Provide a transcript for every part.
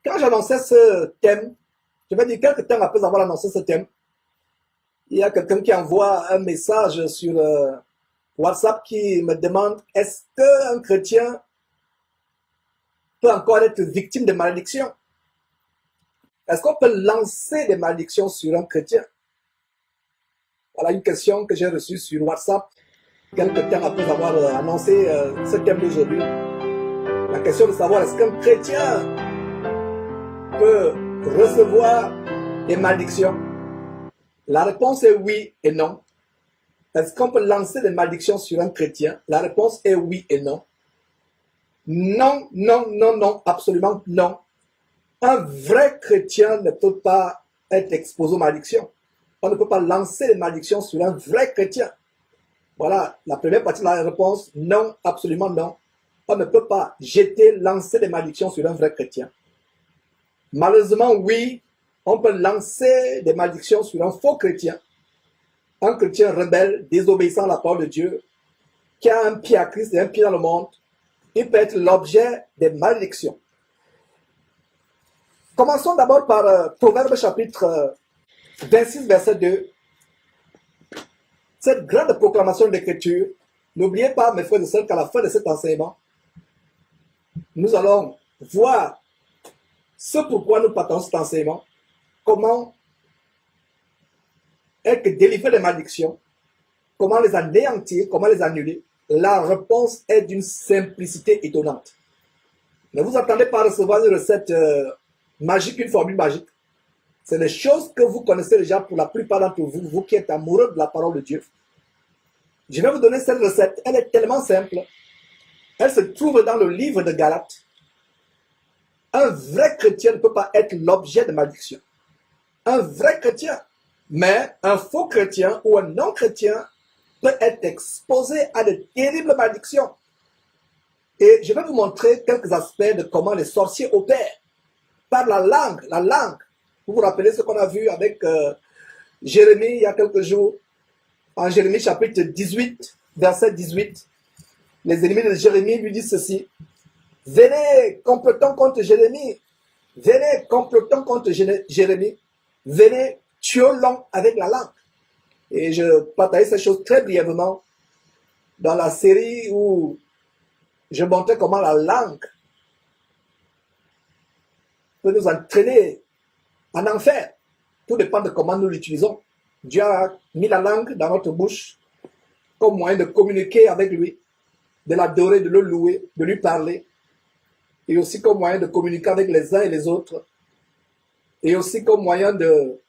Quand j'annonçais ce thème, je vais dire quelques temps après avoir annoncé ce thème, il y a quelqu'un qui envoie un message sur WhatsApp qui me demande est-ce qu'un chrétien peut encore être victime de malédictions? Est-ce qu'on peut lancer des malédictions sur un chrétien? Voilà une question que j'ai reçue sur WhatsApp quelques temps après avoir annoncé ce thème d'aujourd'hui. La question de savoir est-ce qu'un chrétien peut recevoir des malédictions? La réponse est oui et non. Est-ce qu'on peut lancer des malédictions sur un chrétien? La réponse est oui et non. Non, non, non, non, absolument non. Un vrai chrétien ne peut pas être exposé aux malédictions. On ne peut pas lancer des malédictions sur un vrai chrétien. Voilà, la première partie de la réponse, non, absolument non. On ne peut pas lancer des malédictions sur un vrai chrétien. Malheureusement, oui, on peut lancer des malédictions sur un faux chrétien. Un chrétien rebelle, désobéissant à la parole de Dieu, qui a un pied à Christ et un pied dans le monde, il peut être l'objet des malédictions. Commençons d'abord par Proverbe chapitre 26, verset 2. Cette grande proclamation de l'Écriture, n'oubliez pas, mes frères et sœurs, qu'à la fin de cet enseignement, nous allons voir ce pourquoi nous partons cet enseignement, comment être délivré des malédictions, comment les anéantir, comment les annuler. La réponse est d'une simplicité étonnante. Ne vous attendez pas à recevoir une recette magique, une formule magique. C'est des choses que vous connaissez déjà pour la plupart d'entre vous, vous qui êtes amoureux de la parole de Dieu. Je vais vous donner cette recette. Elle est tellement simple. Elle se trouve dans le livre de Galates. Un vrai chrétien ne peut pas être l'objet de malédiction. Un vrai chrétien. Mais un faux chrétien ou un non-chrétien peut être exposé à de terribles malédictions. Et je vais vous montrer quelques aspects de comment les sorciers opèrent. Par la langue, la langue. Vous vous rappelez ce qu'on a vu avec Jérémie il y a quelques jours. En Jérémie chapitre 18, verset 18. Les ennemis de Jérémie lui disent ceci. Venez, complotons contre Jérémie. Venez, complotons contre Jérémie. Venez, tuons-le avec la langue. Et je partageais ces choses très brièvement dans la série où je montrais comment la langue peut nous entraîner en enfer. Tout dépend de comment nous l'utilisons. Dieu a mis la langue dans notre bouche comme moyen de communiquer avec lui, de l'adorer, de le louer, de lui parler, et aussi comme moyen de communiquer avec les uns et les autres, et aussi comme moyen de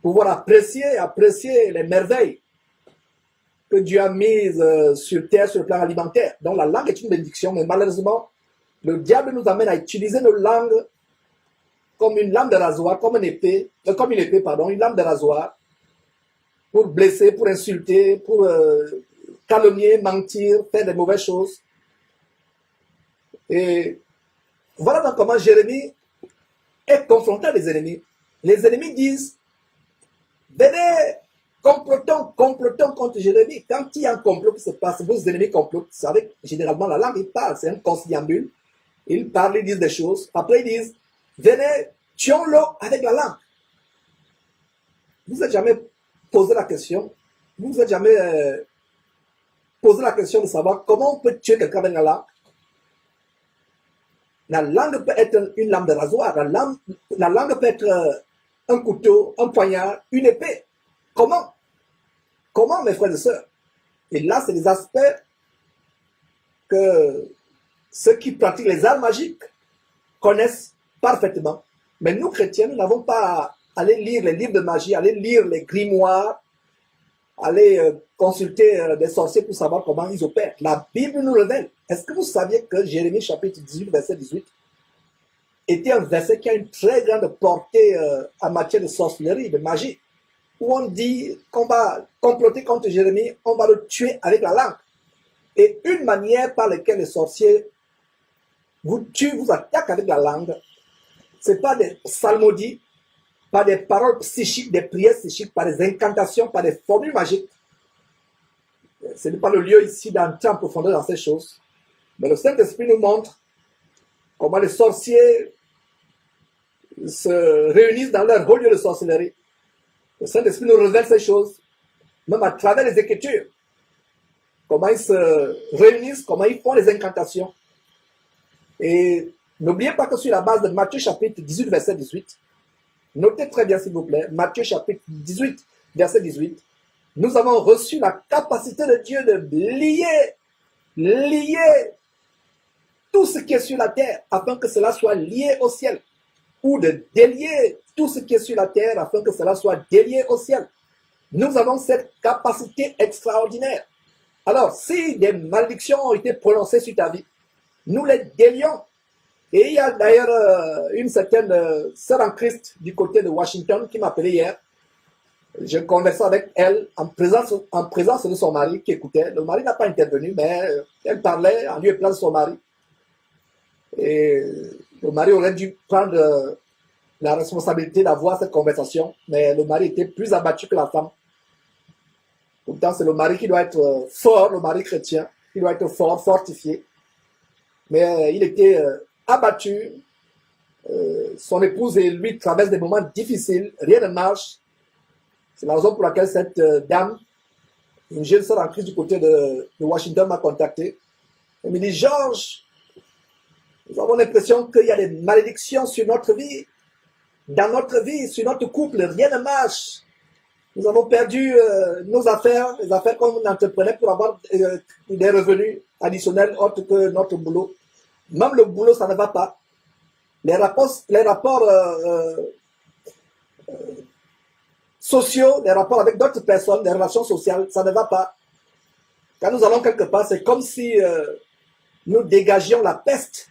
pouvoir apprécier les merveilles que Dieu a mises sur terre, sur le plan alimentaire. Donc la langue est une bénédiction, mais malheureusement, le diable nous amène à utiliser nos langues comme une lame de rasoir, une lame de rasoir, pour blesser, pour insulter, pour calomnier, mentir, faire des mauvaises choses. Et voilà donc comment Jérémie est confronté à des ennemis. Les ennemis disent, venez, complotons contre Jérémie. Quand il y a un complot qui se passe, vos ennemis complotent, vous savez, généralement la langue, ils parlent, c'est un conciliambule. Ils parlent, ils disent des choses. Après, ils disent, venez, tuons-le avec la langue. Vous n'avez jamais posé la question, vous n'avez jamais posé la question de savoir comment on peut tuer quelqu'un avec la langue. La langue peut être une lame de rasoir, la langue peut être un couteau, un poignard, une épée. Comment? Comment, mes frères et sœurs? Et là, c'est des aspects que ceux qui pratiquent les arts magiques connaissent parfaitement. Mais nous, chrétiens, nous n'avons pas à aller lire les livres de magie, aller lire les grimoires, aller consulter des sorciers pour savoir comment ils opèrent. La Bible nous révèle. Est-ce que vous saviez que Jérémie chapitre 18, verset 18 était un verset qui a une très grande portée en matière de sorcellerie, de magie, où on dit qu'on va comploter contre Jérémie, on va le tuer avec la langue. Et une manière par laquelle les sorciers vous tuent, vous attaquent avec la langue, ce n'est pas des psalmodies, pas des paroles psychiques, des prières psychiques, par des incantations, par des formules magiques. Ce n'est pas le lieu ici d'entrer en profondeur dans ces choses. Mais le Saint-Esprit nous montre comment les sorciers se réunissent dans leur haut lieu de sorcellerie. Le Saint-Esprit nous révèle ces choses, même à travers les Écritures. Comment ils se réunissent, comment ils font les incantations. Et n'oubliez pas que sur la base de Matthieu chapitre 18, verset 18, notez très bien s'il vous plaît, Matthieu chapitre 18, verset 18, nous avons reçu la capacité de Dieu de lier tout ce qui est sur la terre afin que cela soit lié au ciel, ou de délier tout ce qui est sur la terre afin que cela soit délié au ciel. Nous avons cette capacité extraordinaire. Alors, si des malédictions ont été prononcées sur ta vie, nous les délions. Et il y a d'ailleurs une certaine sœur en Christ du côté de Washington qui m'a appelé hier. Je conversais avec elle en présence de son mari qui écoutait. Le mari n'a pas intervenu, mais elle parlait en lieu et place de son mari. Et le mari aurait dû prendre la responsabilité d'avoir cette conversation, mais le mari était plus abattu que la femme. Pourtant, c'est le mari qui doit être fort, le mari chrétien, qui doit être fort, fortifié. Mais il était abattu. Son épouse et lui traversent des moments difficiles, rien ne marche. C'est la raison pour laquelle cette dame, une jeune sœur en Christ du côté de Washington, m'a contacté. Elle me dit, Georges, nous avons l'impression qu'il y a des malédictions sur notre vie, dans notre vie, sur notre couple, rien ne marche. Nous avons perdu nos affaires, les affaires qu'on entreprenait pour avoir des revenus additionnels autres que notre boulot. Même le boulot, ça ne va pas. Les rapports sociaux, les rapports avec d'autres personnes, les relations sociales, ça ne va pas. Quand nous allons quelque part, c'est comme si nous dégagions la peste.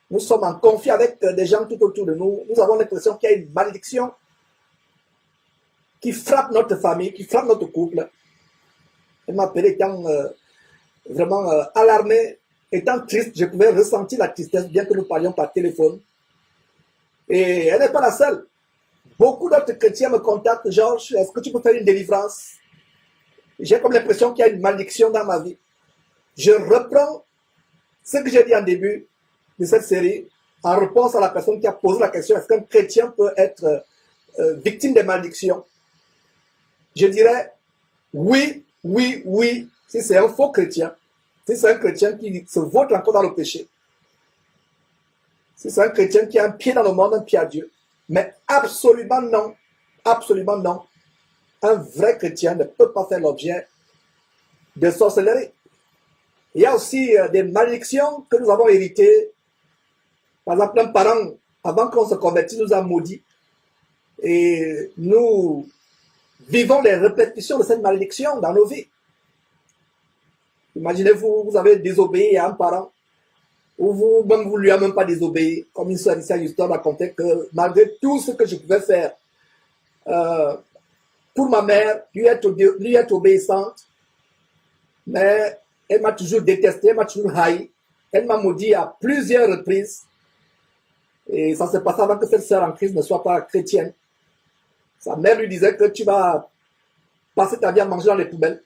Nous sommes en conflit avec des gens tout autour de nous. Nous avons l'impression qu'il y a une malédiction qui frappe notre famille, qui frappe notre couple. Elle m'a appelé étant vraiment alarmé, étant triste. Je pouvais ressentir la tristesse, bien que nous parlions par téléphone. Et elle n'est pas la seule. Beaucoup d'autres chrétiens me contactent, Georges, est-ce que tu peux faire une délivrance? J'ai comme l'impression qu'il y a une malédiction dans ma vie. Je reprends ce que j'ai dit en début de cette série, en réponse à la personne qui a posé la question, est-ce qu'un chrétien peut être victime des malédictions? Je dirais oui, oui, oui, si c'est un faux chrétien, si c'est un chrétien qui se vautre encore dans le péché, si c'est un chrétien qui a un pied dans le monde, un pied à Dieu. Mais absolument non, absolument non. Un vrai chrétien ne peut pas faire l'objet de sorcellerie. Il y a aussi des malédictions que nous avons héritées. Par exemple, un parent, avant qu'on se convertisse, nous a maudit. Et nous vivons les répétitions de cette malédiction dans nos vies. Imaginez-vous, vous avez désobéi à un parent, ou vous-même, vous ne lui avez même pas désobéi, comme une sœur ici à Houston racontait que malgré tout ce que je pouvais faire pour ma mère, lui être obéissante, mais elle m'a toujours détesté, elle m'a toujours haï, elle m'a maudit à plusieurs reprises, et ça s'est passé avant que cette sœur en Christ ne soit pas chrétienne. Sa mère lui disait que tu vas passer ta vie à manger dans les poubelles,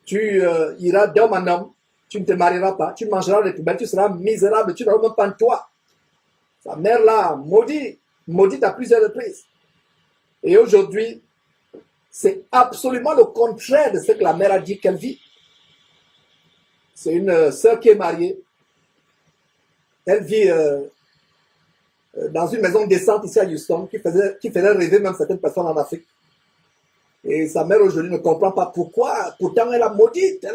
tu iras d'homme en homme, tu ne te marieras pas, tu mangeras dans les poubelles, tu seras misérable, tu n'auras même pas de toi. Sa mère l'a maudite à plusieurs reprises. Et aujourd'hui, c'est absolument le contraire de ce que la mère a dit qu'elle vit. C'est une sœur qui est mariée. Elle vit dans une maison décente ici à Houston qui faisait rêver même certaines personnes en Afrique. Et sa mère aujourd'hui ne comprend pas pourquoi. Pourtant, elle a maudite.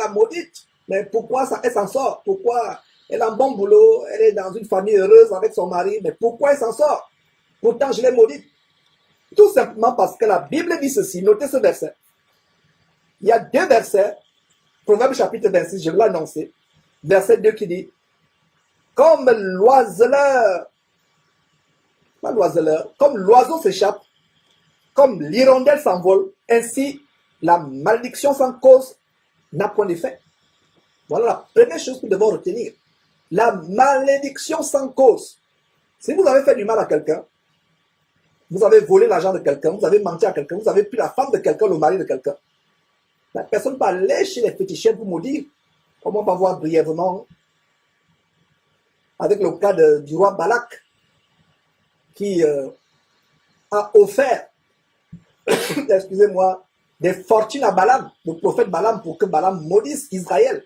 Mais pourquoi elle s'en sort? Pourquoi elle a un bon boulot? Elle est dans une famille heureuse avec son mari. Mais pourquoi elle s'en sort? Pourtant, je l'ai maudite. Tout simplement parce que la Bible dit ceci. Notez ce verset. Il y a deux versets. Proverbe chapitre 26, je vais l'annoncer. Verset 2 qui dit, comme l'oiseleur, comme l'oiseau s'échappe, comme l'hirondelle s'envole, ainsi la malédiction sans cause n'a point d'effet. Voilà la première chose que nous devons retenir. La malédiction sans cause. Si vous avez fait du mal à quelqu'un, vous avez volé l'argent de quelqu'un, vous avez menti à quelqu'un, vous avez pris la femme de quelqu'un, le mari de quelqu'un, la personne va aller chez les féticheurs pour maudire. Comme on va voir brièvement avec le cas du roi Balak, qui a offert, excusez-moi, des fortunes à Balaam, le prophète Balaam, pour que Balaam maudisse Israël.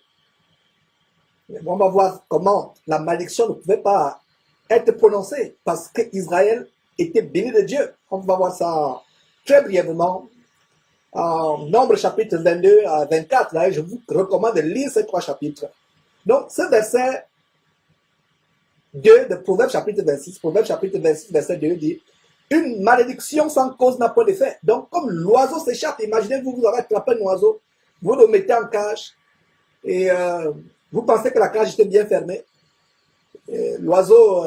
On va voir comment la malédiction ne pouvait pas être prononcée parce qu'Israël était béni de Dieu. On va voir ça très brièvement en Nombre chapitre 22 à 24. Là, je vous recommande de lire ces 3 chapitres. Donc, ce verset 2 de Proverbe chapitre 26, Proverbe chapitre 26, verset 2 dit: une malédiction sans cause n'a pas d'effet. Donc, comme l'oiseau s'échappe, imaginez-vous, vous avez attrapé un oiseau, vous le mettez en cage et vous pensez que la cage était bien fermée. L'oiseau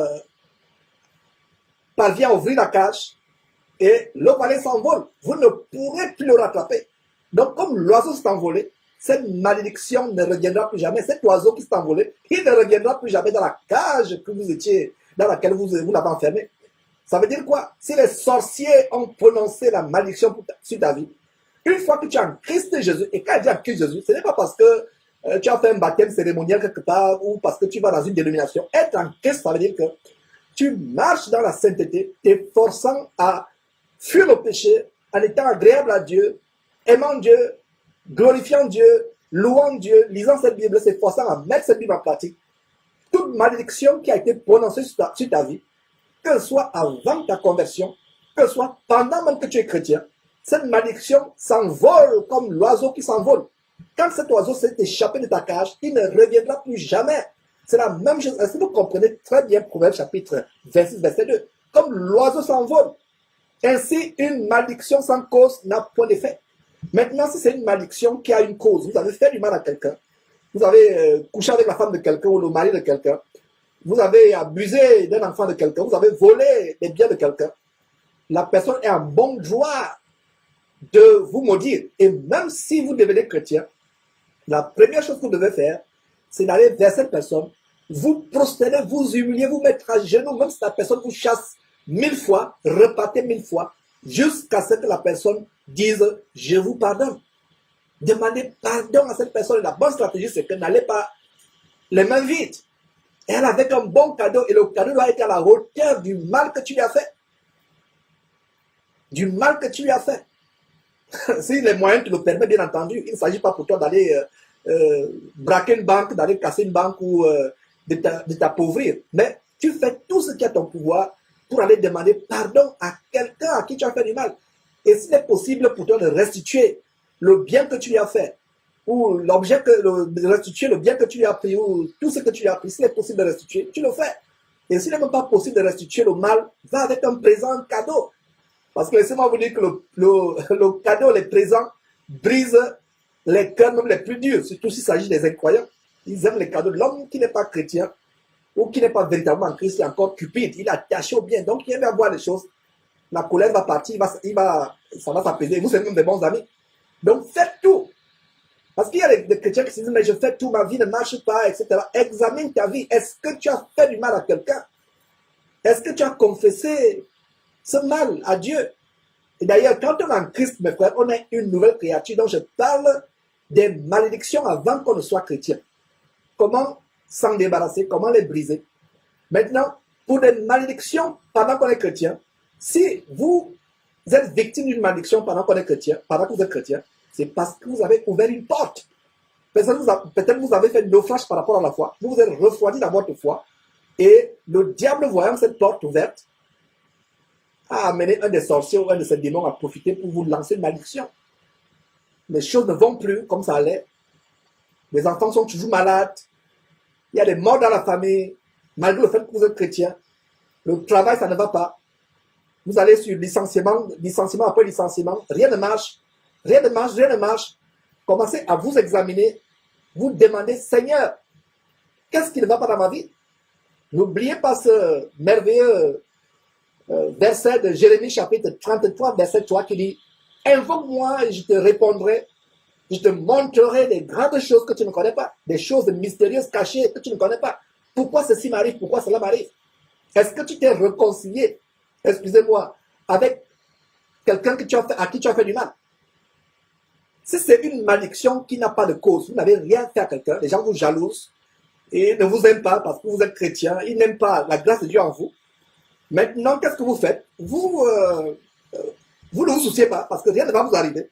parvient à ouvrir la cage et le valet s'envole. Vous ne pourrez plus le rattraper. Donc, comme l'oiseau s'est envolé, cette malédiction ne reviendra plus jamais. Cet oiseau qui s'est envolé, il ne reviendra plus jamais dans la cage que vous étiez, dans laquelle vous l'avez enfermé. Ça veut dire quoi? Si les sorciers ont prononcé la malédiction sur ta vie, une fois que tu es en Christ Jésus, et quand je dis en Christ Jésus, ce n'est pas parce que tu as fait un baptême cérémonial quelque part ou parce que tu vas dans une dénomination. Être en Christ, ça veut dire que tu marches dans la sainteté, t'efforçant à fuir le péché, en étant agréable à Dieu, aimant Dieu, glorifiant Dieu, louant Dieu, lisant cette Bible, s'efforçant à mettre cette Bible en pratique. Toute malédiction qui a été prononcée sur ta vie, que ce soit avant ta conversion, que ce soit pendant même que tu es chrétien, cette malédiction s'envole comme l'oiseau qui s'envole. Quand cet oiseau s'est échappé de ta cage, il ne reviendra plus jamais. C'est la même chose. Est-ce que vous comprenez très bien Proverbe chapitre 26, verset 2? Comme l'oiseau s'envole. Ainsi, une malédiction sans cause n'a point d'effet. Maintenant, si c'est une malédiction qui a une cause, vous avez fait du mal à quelqu'un, vous avez couché avec la femme de quelqu'un ou le mari de quelqu'un, vous avez abusé d'un enfant de quelqu'un, vous avez volé les biens de quelqu'un, la personne est en bon droit de vous maudire. Et même si vous devenez chrétien, la première chose que vous devez faire, c'est d'aller vers cette personne, vous prosterner, vous humilier, vous mettre à genoux, même si la personne vous chasse 1000 fois, repartez 1000 fois, jusqu'à ce que la personne dise « je vous pardonne ». Demandez pardon à cette personne. La bonne stratégie, c'est que n'allez pas les mains vides. Elle avec un bon cadeau, et le cadeau doit être à la hauteur du mal que tu lui as fait. Du mal que tu lui as fait. Si les moyens te le permettent, bien entendu, il ne s'agit pas pour toi d'aller braquer une banque, d'aller casser une banque ou de t'appauvrir. Mais tu fais tout ce qui est à ton pouvoir pour aller demander pardon à quelqu'un à qui tu as fait du mal. Et s'il est possible pour toi de restituer le bien que tu lui as fait, ou de restituer le bien que tu lui as pris, ou tout ce que tu lui as pris, s'il est possible de restituer, tu le fais. Et s'il n'est même pas possible de restituer le mal, va avec un présent, un cadeau. Parce que laissez-moi vous dire que le cadeau, les présents, brisent les cœurs même les plus durs, surtout s'il s'agit des incroyants. Ils aiment les cadeaux. L'homme qui n'est pas chrétien, ou qui n'est pas véritablement en Christ, est encore cupide, il est attaché au bien. Donc il aime avoir les choses. La colère va partir, ça va s'apaiser. Vous êtes même des bons amis. Donc faites tout. Parce qu'il y a des chrétiens qui se disent, mais je fais tout, ma vie ne marche pas, etc. Examine ta vie. Est-ce que tu as fait du mal à quelqu'un? Est-ce que tu as confessé ce mal à Dieu? Et d'ailleurs, quand on est en Christ, mes frères, on est une nouvelle créature. Donc je parle des malédictions avant qu'on ne soit chrétien. Comment s'en débarrasser? Comment les briser? Maintenant, pour des malédictions pendant qu'on est chrétien, si vous êtes victime d'une malédiction pendant qu'on est chrétien, pendant que vous êtes chrétien, c'est parce que vous avez ouvert une porte. Peut-être vous avez fait naufrage par rapport à la foi. Vous vous êtes refroidi dans votre foi. Et le diable, voyant cette porte ouverte, a amené un des sorciers ou un de ses démons à profiter pour vous lancer une malédiction. Les choses ne vont plus comme ça allait. Les enfants sont toujours malades. Il y a des morts dans la famille. Malgré le fait que vous êtes chrétien, le travail, ça ne va pas. Vous allez sur licenciement après licenciement. Rien ne marche. Rien ne marche, rien ne marche. Commencez à vous examiner. Vous demandez, Seigneur, qu'est-ce qui ne va pas dans ma vie? N'oubliez pas ce merveilleux verset de Jérémie chapitre 33, verset 3 qui dit, invoque-moi et je te répondrai. Je te montrerai des grandes choses que tu ne connais pas. Des choses mystérieuses, cachées que tu ne connais pas. Pourquoi ceci m'arrive? Pourquoi cela m'arrive? Est-ce que tu t'es réconcilié, excusez-moi, avec quelqu'un à qui tu as fait du mal? Si c'est une malédiction qui n'a pas de cause, vous n'avez rien fait à quelqu'un, les gens vous jalousent et ne vous aiment pas parce que vous êtes chrétien, ils n'aiment pas la grâce de Dieu en vous. Maintenant, qu'est-ce que vous faites? Vous ne vous souciez pas parce que rien ne va vous arriver.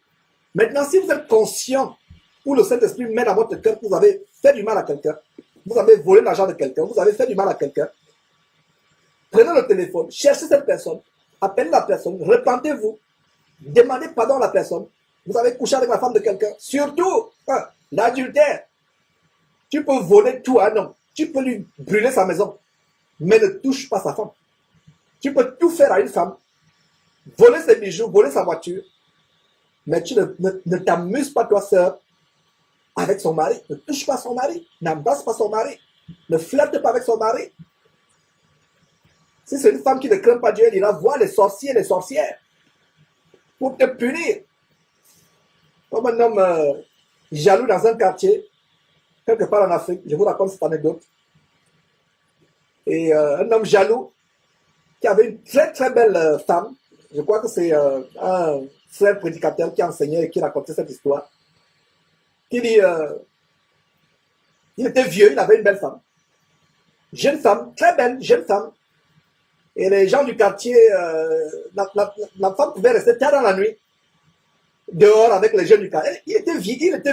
Maintenant, si vous êtes conscient, où le Saint-Esprit met dans votre cœur que vous avez fait du mal à quelqu'un, vous avez volé l'argent de quelqu'un, vous avez fait du mal à quelqu'un, prenez le téléphone, cherchez cette personne, appelez la personne, repentez-vous, demandez pardon à la personne. Vous avez couché avec la femme de quelqu'un. Surtout, l'adultère. Tu peux voler tout à un homme. Tu peux lui brûler sa maison. Mais ne touche pas sa femme. Tu peux tout faire à une femme. Voler ses bijoux, voler sa voiture. Mais tu ne t'amuses pas, toi, sœur, avec son mari. Ne touche pas son mari. N'embrasse pas son mari. Ne flirte pas avec son mari. Si c'est une femme qui ne craint pas Dieu, elle ira voir les sorciers et les sorcières pour te punir. Comme un homme jaloux dans un quartier, quelque part en Afrique, je vous raconte cette anecdote. Et un homme jaloux qui avait une très très belle femme, je crois que c'est un frère prédicateur qui enseignait et qui racontait cette histoire, qui dit, il était vieux, il avait une belle femme. Jeune femme, très belle, jeune femme. Et les gens du quartier, la femme pouvait rester tard dans la nuit, dehors avec les jeunes du quartier. Il était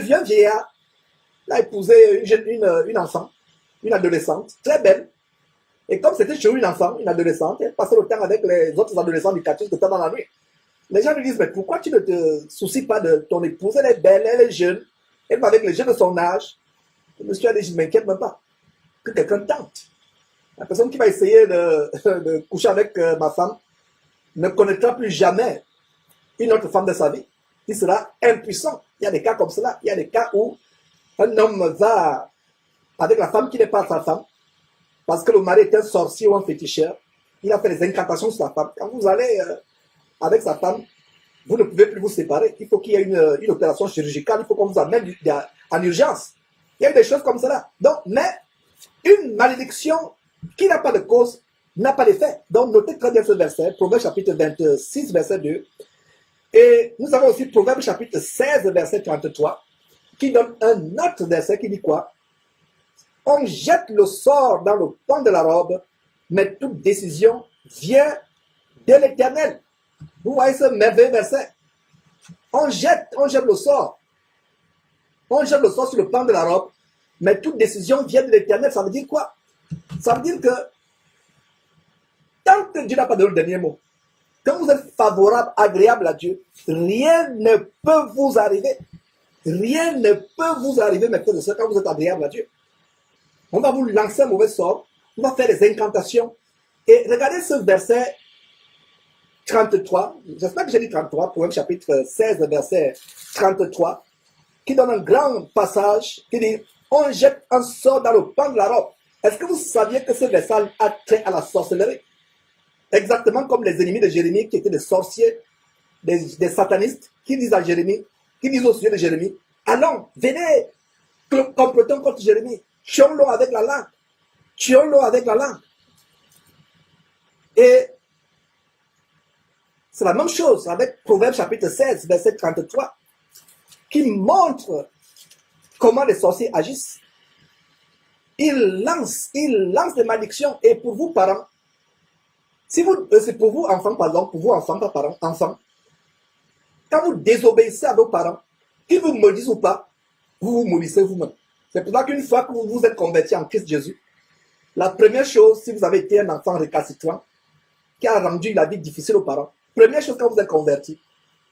vieux, un vieillard. Il a épousé une enfant, une adolescente, très belle. Et comme c'était chez une enfant, une adolescente, elle passait le temps avec les autres adolescents du quartier, tout le temps dans la nuit. Les gens lui disent, mais pourquoi tu ne te soucies pas de ton épouse? Elle est belle, elle est jeune, elle va avec les jeunes de son âge. Le monsieur a dit, je ne m'inquiète même pas que quelqu'un tente. La personne qui va essayer de coucher avec ma femme ne connaîtra plus jamais une autre femme de sa vie. Il sera impuissant. Il y a des cas comme cela. Il y a des cas où un homme va avec la femme qui n'est pas sa femme, parce que le mari est un sorcier ou un féticheur. Il a fait des incantations sur sa femme. Quand vous allez avec sa femme, vous ne pouvez plus vous séparer. Il faut qu'il y ait une opération chirurgicale. Il faut qu'on vous amène en urgence. Il y a eu des choses comme cela. Donc, mais une malédiction qui n'a pas de cause n'a pas d'effet. Donc, notez très bien ce verset, Proverbe chapitre 26, verset 2. Et nous avons aussi Proverbe chapitre 16, verset 33, qui donne un autre verset qui dit quoi? On jette le sort dans le pan de la robe, mais toute décision vient de l'Éternel. Vous voyez ce merveilleux verset? On jette le sort. On jette le sort sur le pan de la robe, mais toute décision vient de l'Éternel. Ça veut dire quoi? Ça veut dire que tant que Dieu n'a pas donné le dernier mot, quand vous êtes favorable, agréable à Dieu, rien ne peut vous arriver. Rien ne peut vous arriver, mes frères et sœurs, quand vous êtes agréable à Dieu. On va vous lancer un mauvais sort, on va faire des incantations. Et regardez ce verset 33, j'espère que j'ai dit 33, Proverbe chapitre 16, verset 33, qui donne un grand passage qui dit, on jette un sort dans le pan de la robe. Est-ce que vous saviez que ce verset a trait à la sorcellerie? Exactement comme les ennemis de Jérémie qui étaient des sorciers, des satanistes, qui disent à Jérémie, qui disent au sujet de Jérémie, allons, venez, complotons contre Jérémie, tuons-le avec la langue, tuons-le avec la langue. Et c'est la même chose avec Proverbe chapitre 16, verset 33, qui montre comment les sorciers agissent. Ils lancent des malédictions. Et pour vous, parents, c'est pour vous, enfants, pardon, pour vous, enfants, pas parents, enfants, quand vous désobéissez à vos parents, qu'ils vous maudissent ou pas, vous vous maudissez vous-même. C'est pour ça qu'une fois que vous vous êtes converti en Christ Jésus, la première chose, si vous avez été un enfant récalcitrant, qui a rendu la vie difficile aux parents, première chose quand vous êtes converti,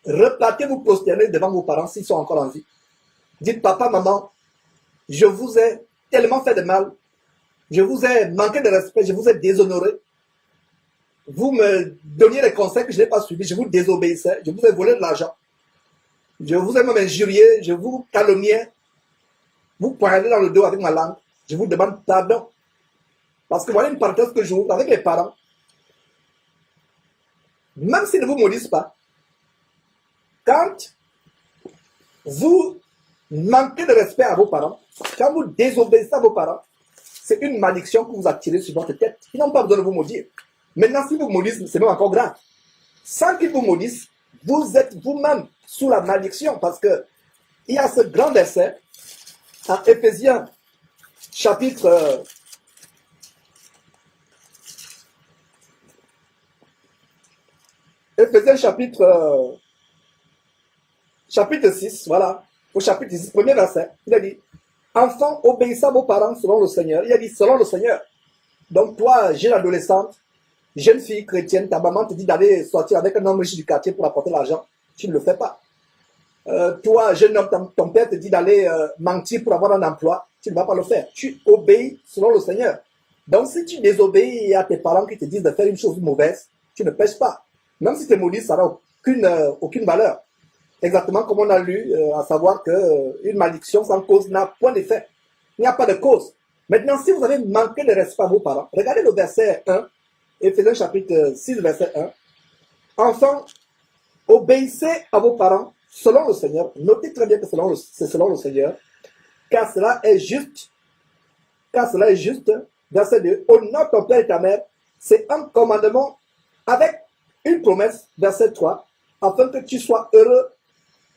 repartez vous prosterner devant vos parents s'ils sont encore en vie. Dites, papa, maman, je vous ai tellement fait de mal, je vous ai manqué de respect, je vous ai déshonoré. Vous me donniez des conseils que je n'ai pas suivis, je vous désobéissais, je vous ai volé de l'argent. Je vous ai même injurié, je vous calomniais. Vous poignardez dans le dos avec ma langue. Je vous demande pardon. Parce que voilà une parenthèse que j'ouvre avec les parents. Même s'ils ne vous maudissent pas, quand vous manquez de respect à vos parents, quand vous désobéissez à vos parents, c'est une malédiction que vous attirez sur votre tête. Ils n'ont pas besoin de vous maudire. Maintenant, si vous maudissez, c'est même encore grave. Sans qu'ils vous maudissent, vous êtes vous-même sous la malédiction. Parce que il y a ce grand verset en Éphésiens, chapitre Éphésiens chapitre 6, voilà. Au chapitre 6, premier verset, il a dit, enfants, obéissez à vos parents selon le Seigneur. Il a dit, selon le Seigneur. Donc toi, jeune adolescente, jeune fille chrétienne, ta maman te dit d'aller sortir avec un homme riche du quartier pour apporter l'argent. Tu ne le fais pas. Toi, jeune homme, ton père te dit d'aller mentir pour avoir un emploi. Tu ne vas pas le faire. Tu obéis selon le Seigneur. Donc si tu désobéis à tes parents qui te disent de faire une chose mauvaise, tu ne pêches pas. Même si tu es maudit, ça n'a aucune valeur. Exactement comme on a lu, à savoir qu'une malédiction sans cause n'a point d'effet. Il n'y a pas de cause. Maintenant, si vous avez manqué de respect à vos parents, regardez le verset 1, Éphésiens chapitre 6, verset 1. Enfants, obéissez à vos parents selon le Seigneur. Notez très bien que c'est selon le Seigneur, car cela est juste. Car cela est juste. Verset 2. Honore ton père et ta mère. C'est un commandement avec une promesse. Verset 3. Afin que tu sois heureux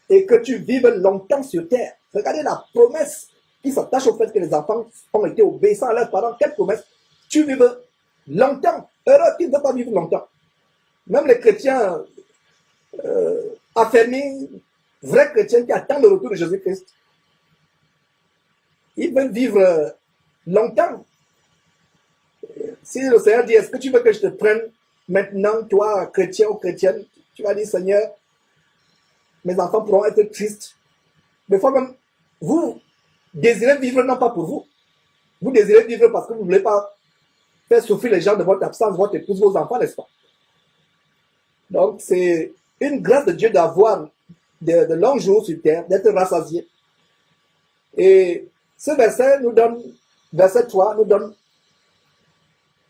et que tu vives longtemps sur terre. Regardez la promesse qui s'attache au fait que les enfants ont été obéissants à leurs parents. Quelle promesse? Tu vives longtemps. Heureux, qui ne veut pas vivre longtemps? Même les chrétiens affermis, vrais chrétiens qui attendent le retour de Jésus-Christ, ils veulent vivre longtemps. Si le Seigneur dit, est-ce que tu veux que je te prenne maintenant, toi, chrétien ou chrétienne, tu vas dire, Seigneur, mes enfants pourront être tristes. Des fois même, vous désirez vivre non pas pour vous. Vous désirez vivre parce que vous ne voulez pas faire souffrir les gens de votre absence, votre épouse, vos enfants, n'est-ce pas? Donc, c'est une grâce de Dieu d'avoir de longs jours sur terre, d'être rassasié. Et ce verset nous donne, verset 3, nous donne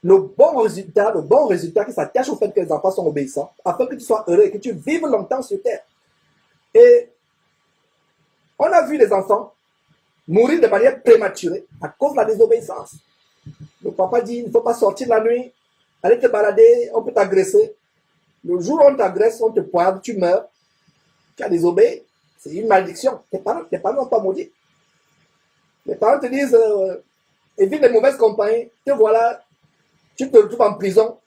le bon résultat qui s'attache au fait que les enfants sont obéissants, afin que tu sois heureux et que tu vives longtemps sur terre. Et on a vu les enfants mourir de manière prématurée à cause de la désobéissance. Le papa dit, il ne faut pas sortir la nuit, aller te balader, on peut t'agresser. Le jour où on t'agresse, on te poigne, tu meurs. Tu as désobéi. C'est une malédiction. Tes parents n'ont pas maudit. Les parents te disent, évite les mauvaises compagnies, te voilà, tu te retrouves en prison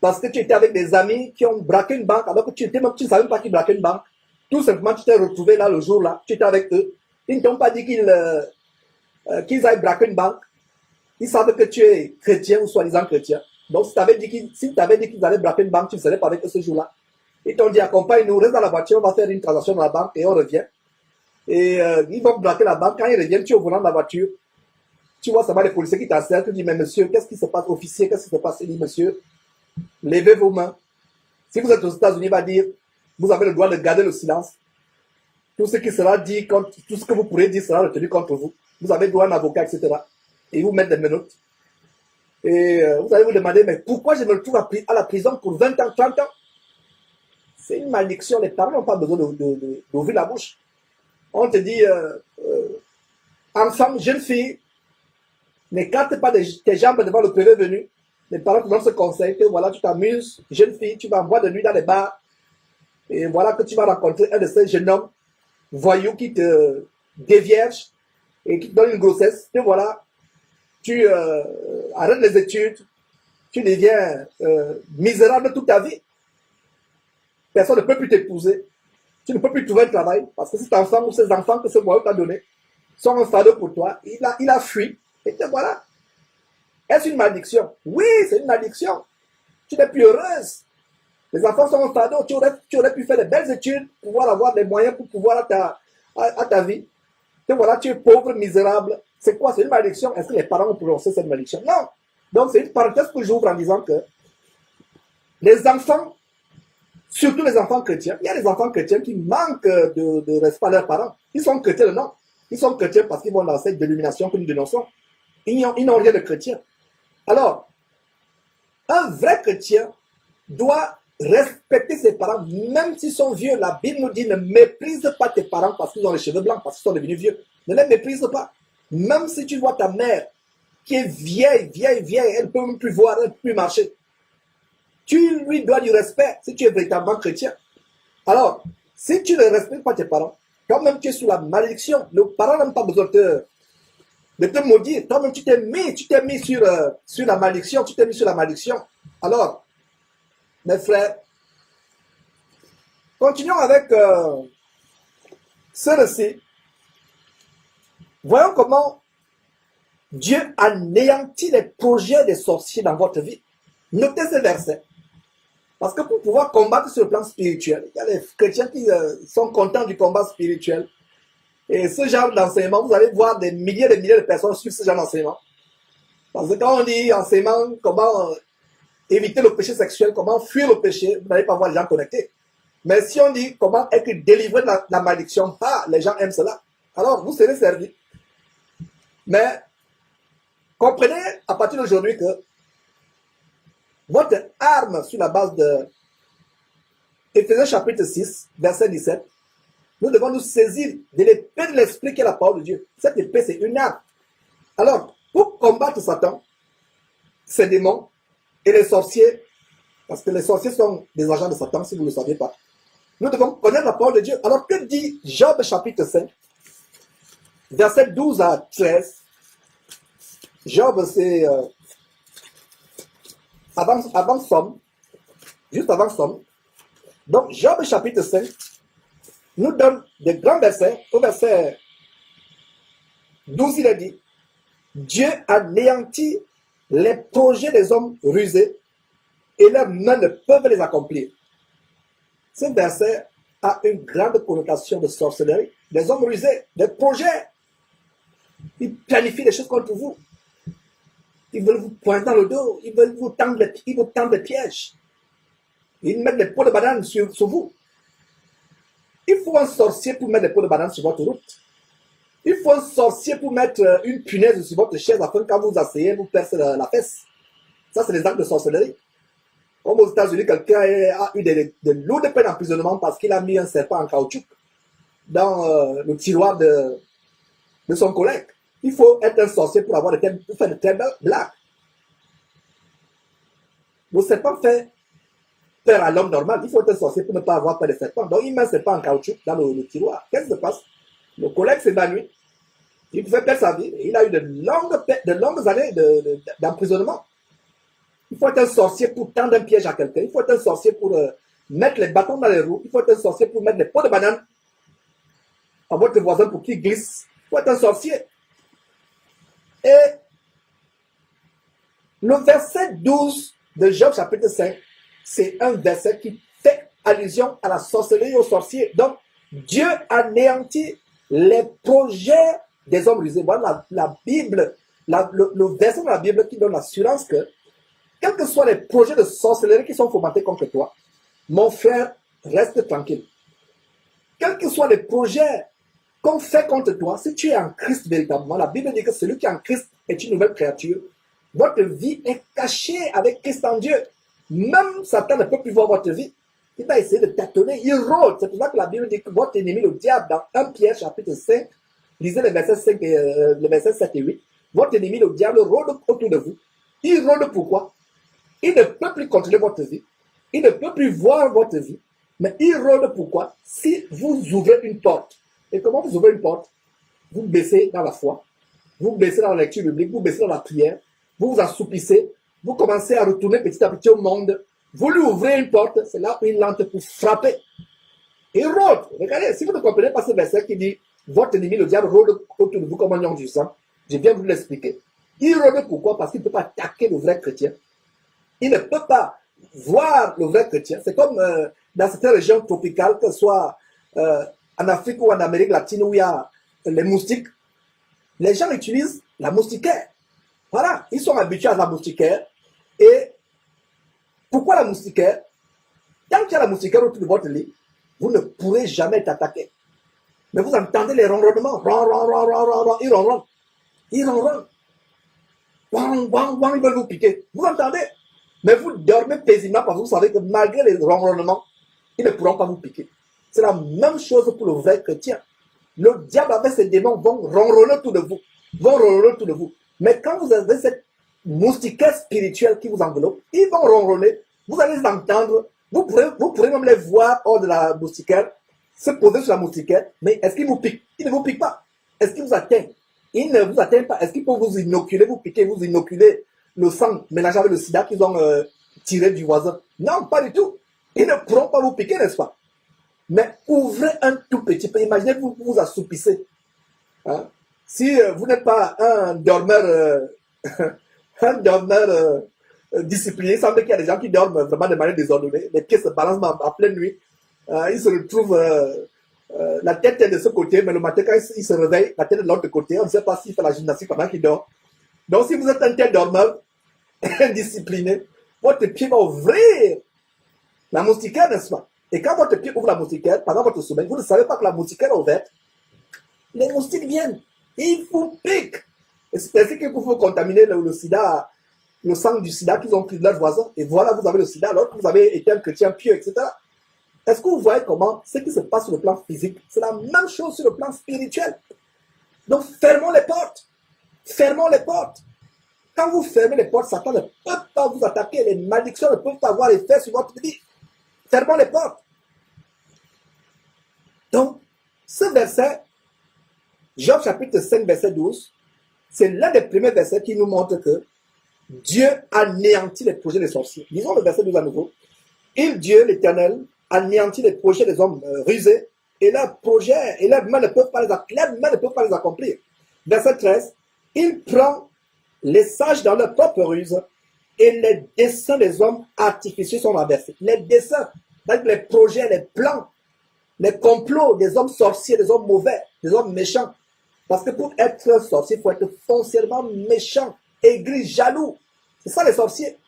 parce que tu étais avec des amis qui ont braqué une banque, alors que tu ne savais pas qu'ils braquaient une banque. Tout simplement, tu t'es retrouvé là le jour-là, tu étais avec eux. Ils ne t'ont pas dit qu'ils aillent braquer une banque. Ils savent que tu es chrétien ou soi-disant chrétien. Donc, si tu avais dit qu'ils allaient braquer une banque, tu ne serais pas avec eux ce jour-là. Ils t'ont dit, accompagne-nous, reste dans la voiture, on va faire une transaction dans la banque et on revient. Et ils vont braquer la banque. Quand ils reviennent, tu es au volant de la voiture. Tu vois, ça va les policiers qui t'asserrent. Tu dis, mais monsieur, qu'est-ce qui se passe, officier, qu'est-ce qui se passe? Il dit, monsieur, levez vos mains. Si vous êtes aux États-Unis, il va dire, vous avez le droit de garder le silence. Tout ce qui sera dit, tout ce que vous pourrez dire sera retenu contre vous. Vous avez le droit à un avocat, etc. Et ils vous mettent des menottes. Et vous allez vous demander, mais pourquoi je me retrouve à la prison pour 20 ans, 30 ans? C'est une malédiction. Les parents n'ont pas besoin d'ouvrir la bouche. On te dit, enfant, jeune fille, n'écarte pas tes jambes devant le prévenu. Les parents te donnent ce conseil que voilà, tu t'amuses, jeune fille, tu vas en boire de nuit dans les bars. Et voilà que tu vas rencontrer un de ces jeunes hommes voyous qui te dévierge et qui te donne une grossesse. Et voilà, tu arrêtes les études, tu deviens misérable toute ta vie. Personne ne peut plus t'épouser. Tu ne peux plus trouver un travail parce que cet enfant ou ces enfants que ce voyou t'a donné sont un fardeau pour toi. Il a fui. Et te voilà. Est-ce une malédiction? Oui, c'est une malédiction. Tu n'es plus heureuse. Les enfants sont un fardeau. Tu aurais pu faire de belles études, pouvoir avoir des moyens pour pouvoir à ta vie. Et voilà, tu es pauvre, misérable. C'est quoi? C'est une malédiction. Est-ce que les parents ont prononcé cette malédiction? Non. Donc, c'est une parenthèse que j'ouvre en disant que les enfants, surtout les enfants chrétiens, il y a des enfants chrétiens qui manquent de respect à leurs parents. Ils sont chrétiens, non. Ils sont chrétiens parce qu'ils vont dans cette dénomination que nous dénonçons. Ils n'ont rien de chrétien. Alors, un vrai chrétien doit respecter ses parents, même s'ils sont vieux. La Bible nous dit, ne méprise pas tes parents parce qu'ils ont les cheveux blancs, parce qu'ils sont devenus vieux. Ne les méprise pas. Même si tu vois ta mère qui est vieille, elle ne peut même plus voir, elle ne peut plus marcher. Tu lui dois du respect si tu es véritablement chrétien. Alors, si tu ne respectes pas tes parents, quand même tu es sous la malédiction, le parent n'a pas besoin de te maudire. Toi-même, tu t'es mis sur la malédiction, Alors, mes frères, Continuons avec ce récit. Voyons comment Dieu anéantit les projets des sorciers dans votre vie. Notez ce verset. Parce que pour pouvoir combattre sur le plan spirituel, il y a des chrétiens qui sont contents du combat spirituel. Et ce genre d'enseignement, vous allez voir des milliers et des milliers de personnes suivre ce genre d'enseignement. Parce que quand on dit enseignement, comment éviter le péché sexuel, comment fuir le péché, vous n'allez pas voir les gens connectés. Mais si on dit comment être délivré de la malédiction, les gens aiment cela. Alors, vous serez servis. Mais comprenez à partir d'aujourd'hui que votre arme sur la base de Éphésiens chapitre 6, verset 17, nous devons nous saisir de l'épée de l'esprit qui est la parole de Dieu. Cette épée, c'est une arme. Alors, pour combattre Satan, ses démons et les sorciers, parce que les sorciers sont des agents de Satan, si vous ne le saviez pas, nous devons connaître la parole de Dieu. Alors, que dit Job chapitre 5, verset 12 à 13? Job, c'est avant Somme, juste avant Somme. Donc, Job chapitre 5 nous donne des grands versets. Au verset 12, il a dit, Dieu anéantit les projets des hommes rusés et leurs mains ne peuvent les accomplir. Ce verset a une grande connotation de sorcellerie. Des hommes rusés, des projets. Ils planifient des choses contre vous. Ils veulent vous pointer dans le dos. Ils veulent vous tendre des pièges. Ils mettent des pots de banane sur vous. Il faut un sorcier pour mettre des pots de banane sur votre route. Il faut un sorcier pour mettre une punaise sur votre chaise afin que quand vous asseyez, vous percez la fesse. Ça, c'est des actes de sorcellerie. Comme aux États-Unis, quelqu'un a eu de lourdes peines d'emprisonnement parce qu'il a mis un serpent en caoutchouc dans le tiroir de son collègue. Il faut être un sorcier pour faire de très belles blagues. Le serpent fait peur à l'homme normal. Il faut être un sorcier pour ne pas avoir peur des serpents. Donc, il met un serpent en caoutchouc dans le tiroir. Qu'est-ce qui se passe? Le collègue s'évanouit. Il pouvait perdre sa vie. Il a eu de longues années d'emprisonnement. Il faut être un sorcier pour tendre un piège à quelqu'un. Il faut être un sorcier pour mettre les bâtons dans les roues. Il faut être un sorcier pour mettre des pots de banane à votre voisin pour qu'il glisse. Il faut être un sorcier. Et le verset 12 de Job chapitre 5, c'est un verset qui fait allusion à la sorcellerie et aux sorciers. Donc, Dieu anéantit les projets des hommes rusés. Voilà la Bible, le verset de la Bible qui donne l'assurance que, quels que soient les projets de sorcellerie qui sont fomentés contre toi, mon frère, reste tranquille. Quels que soient les projets qu'on fait contre toi, si tu es en Christ véritablement, la Bible dit que celui qui est en Christ est une nouvelle créature. Votre vie est cachée avec Christ en Dieu. Même Satan ne peut plus voir votre vie. Il va essayer de tâtonner, il rôde. C'est pour ça que la Bible dit que votre ennemi, le diable, dans 1 Pierre chapitre 5, lisez les versets 5 les versets 7 et 8, votre ennemi, le diable, rôde autour de vous. Il rôde pourquoi? Il ne peut plus contrôler votre vie. Il ne peut plus voir votre vie. Mais il rôde pourquoi? Si vous ouvrez une porte. Et comment vous ouvrez une porte? Vous baissez dans la foi. Vous baissez dans la lecture biblique. Vous baissez dans la prière. Vous vous assoupissez. Vous commencez à retourner petit à petit au monde. Vous lui ouvrez une porte. C'est là où il entre pour frapper. Il rôde. Regardez, si vous ne comprenez pas ce verset qui dit votre ennemi, le diable, rôde autour de vous comme un lion du sang, je viens vous l'expliquer. Il rôde pourquoi? Parce qu'il ne peut pas attaquer le vrai chrétien. Il ne peut pas voir le vrai chrétien. C'est comme dans certaines régions tropicales, que ce soit en Afrique ou en Amérique latine où il y a les moustiques. Les gens utilisent la moustiquaire. Voilà, ils sont habitués à la moustiquaire. Et pourquoi la moustiquaire? Tant qu'il y a la moustiquaire autour de votre lit, vous ne pourrez jamais être attaqué. Mais vous entendez les ronronnements. Ils ronronnent. Ils ronronnent. Ils veulent vous piquer. Vous entendez? Mais vous dormez paisiblement parce que vous savez que malgré les ronronnements, ils ne pourront pas vous piquer. C'est la même chose pour le vrai chrétien. Le diable avec ses démons vont ronronner autour de vous. Mais quand vous avez cette moustiquaire spirituelle qui vous enveloppe, ils vont ronronner. Vous allez les entendre. Vous pourrez même les voir hors de la moustiquaire, se poser sur la moustiquaire. Mais est-ce qu'ils vous piquent? Ils ne vous piquent pas. Est-ce qu'ils vous atteignent? Ils ne vous atteignent pas. Est-ce qu'ils peuvent vous inoculer, vous piquer, vous inoculer le sang mélangé avec le sida qu'ils ont tiré du voisin? Non, pas du tout. Ils ne pourront pas vous piquer, n'est-ce pas? Mais ouvrez un tout petit peu. Imaginez que vous vous assoupissez. Hein. Si vous n'êtes pas un dormeur, un dormeur discipliné, il semble qu'il y a des gens qui dorment vraiment de manière désordonnée. Les pieds se balancent en pleine nuit. Ils se retrouvent, la tête est de ce côté, mais le matin, quand ils se réveillent, la tête est de l'autre côté. On ne sait pas s'il fait la gymnastique pendant qu'il dort. Donc, si vous êtes un tel dormeur indiscipliné, votre pied va ouvrir la moustiquaire, n'est-ce pas? Et quand votre pied ouvre la moustiquaire, pendant votre sommeil, vous ne savez pas que la moustiquaire est ouverte. Les moustiques viennent. Ils vous piquent. Et c'est ainsi que vous contaminer le sida, le sang du sida qu'ils ont pris de leurs voisins. Et voilà, vous avez le sida alors que vous avez été un chrétien pieux, etc. Est-ce que vous voyez comment ce qui se passe sur le plan physique, c'est la même chose sur le plan spirituel? Donc, fermons les portes. Fermons les portes. Quand vous fermez les portes, Satan ne peut pas vous attaquer. Les malédictions ne peuvent pas avoir effet sur votre vie. Fermons les portes. Donc, ce verset, Job chapitre 5, verset 12, c'est l'un des premiers versets qui nous montre que Dieu anéantit les projets des sorciers. Disons le verset 12 à nouveau. Dieu, l'Éternel, anéantit les projets des hommes rusés et leurs projets et leurs mains ne peuvent pas les accomplir. Verset 13, il prend les sages dans leur propre ruse et les desseins des hommes artificieux sont renversés. Les desseins, les projets, les plans, les complots des hommes sorciers, des hommes mauvais, des hommes méchants. Parce que pour être sorcier, il faut être foncièrement méchant, aigri, jaloux. C'est ça les sorciers.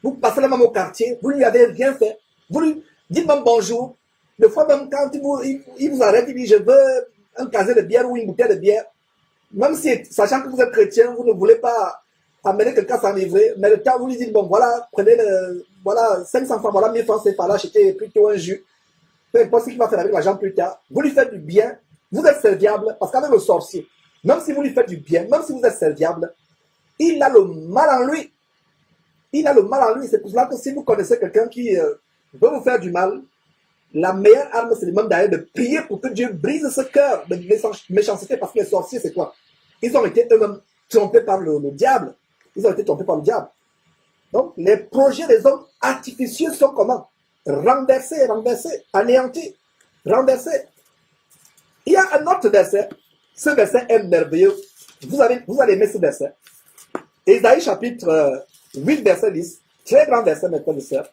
Vous passez la même au quartier, vous ne lui avez rien fait. Vous lui dites même bonjour. Des fois même quand il vous arrête, il dit je veux un casier de bière ou une bouteille de bière. Même si, sachant que vous êtes chrétien, vous ne voulez pas amener quelqu'un s'enivrer, mais le temps vous lui dites, bon voilà, prenez voilà, 500 francs, voilà 1000 francs, c'est par là, achetez plutôt un jus. Peu importe ce qu'il va faire avec l'argent plus tard. Vous lui faites du bien, vous êtes serviable, parce qu'avec le sorcier, même si vous lui faites du bien, même si vous êtes serviable, il a le mal en lui. Il a le mal en lui. C'est pour cela que si vous connaissez quelqu'un qui veut vous faire du mal, la meilleure arme, c'est même d'ailleurs de prier pour que Dieu brise ce cœur de méchanceté, parce que les sorciers, c'est quoi? Ils ont été eux-mêmes trompés par le diable. Ils ont été trompés par le diable. Donc, les projets des hommes artificieux sont comment? Renversés, anéantis, renversés. Il y a un autre verset. Ce verset est merveilleux. Vous allez aimer ce verset. Ésaïe chapitre 8, verset 10. Très grand verset, mes frères et sœurs.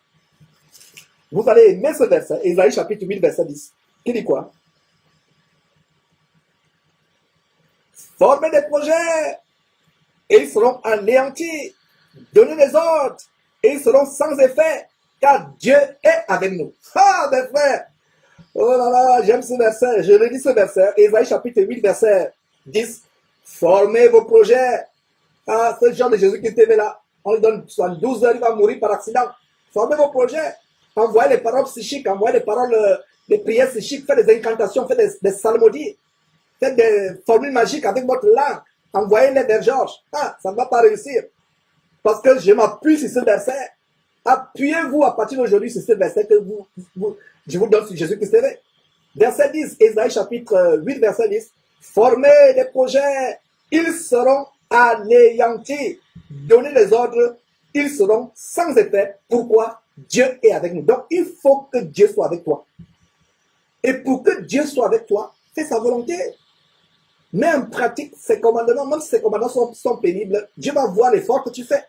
Vous allez aimer ce verset, Ésaïe chapitre 8, verset 10, qui dit quoi? Formez des projets, et ils seront anéantis. Donnez des ordres, et ils seront sans effet, car Dieu est avec nous. Ah, mes frères! Oh là là, j'aime ce verset. Je redis ce verset, Ésaïe chapitre 8, verset 10. Formez vos projets. Ah, ce genre de Jésus-Christ est là. On lui donne 12 heures, il va mourir par accident. Formez vos projets. Envoyez les paroles psychiques, envoyez les paroles, des prières psychiques, faites des incantations, faites des psalmodies, faites des formules magiques avec votre langue, envoyez-les vers Georges. Ah, ça ne va pas réussir. Parce que je m'appuie sur ce verset. Appuyez-vous à partir d'aujourd'hui sur ce verset que je vous donne sur Jésus-Christ TV. Verset 10, Ésaïe chapitre 8, verset 10. Formez des projets, ils seront anéantis. Donnez des ordres, ils seront sans effet. Pourquoi? Dieu est avec nous. Donc, il faut que Dieu soit avec toi. Et pour que Dieu soit avec toi, fais sa volonté. Mets en pratique ses commandements, même si ces commandements sont pénibles. Dieu va voir l'effort que tu fais.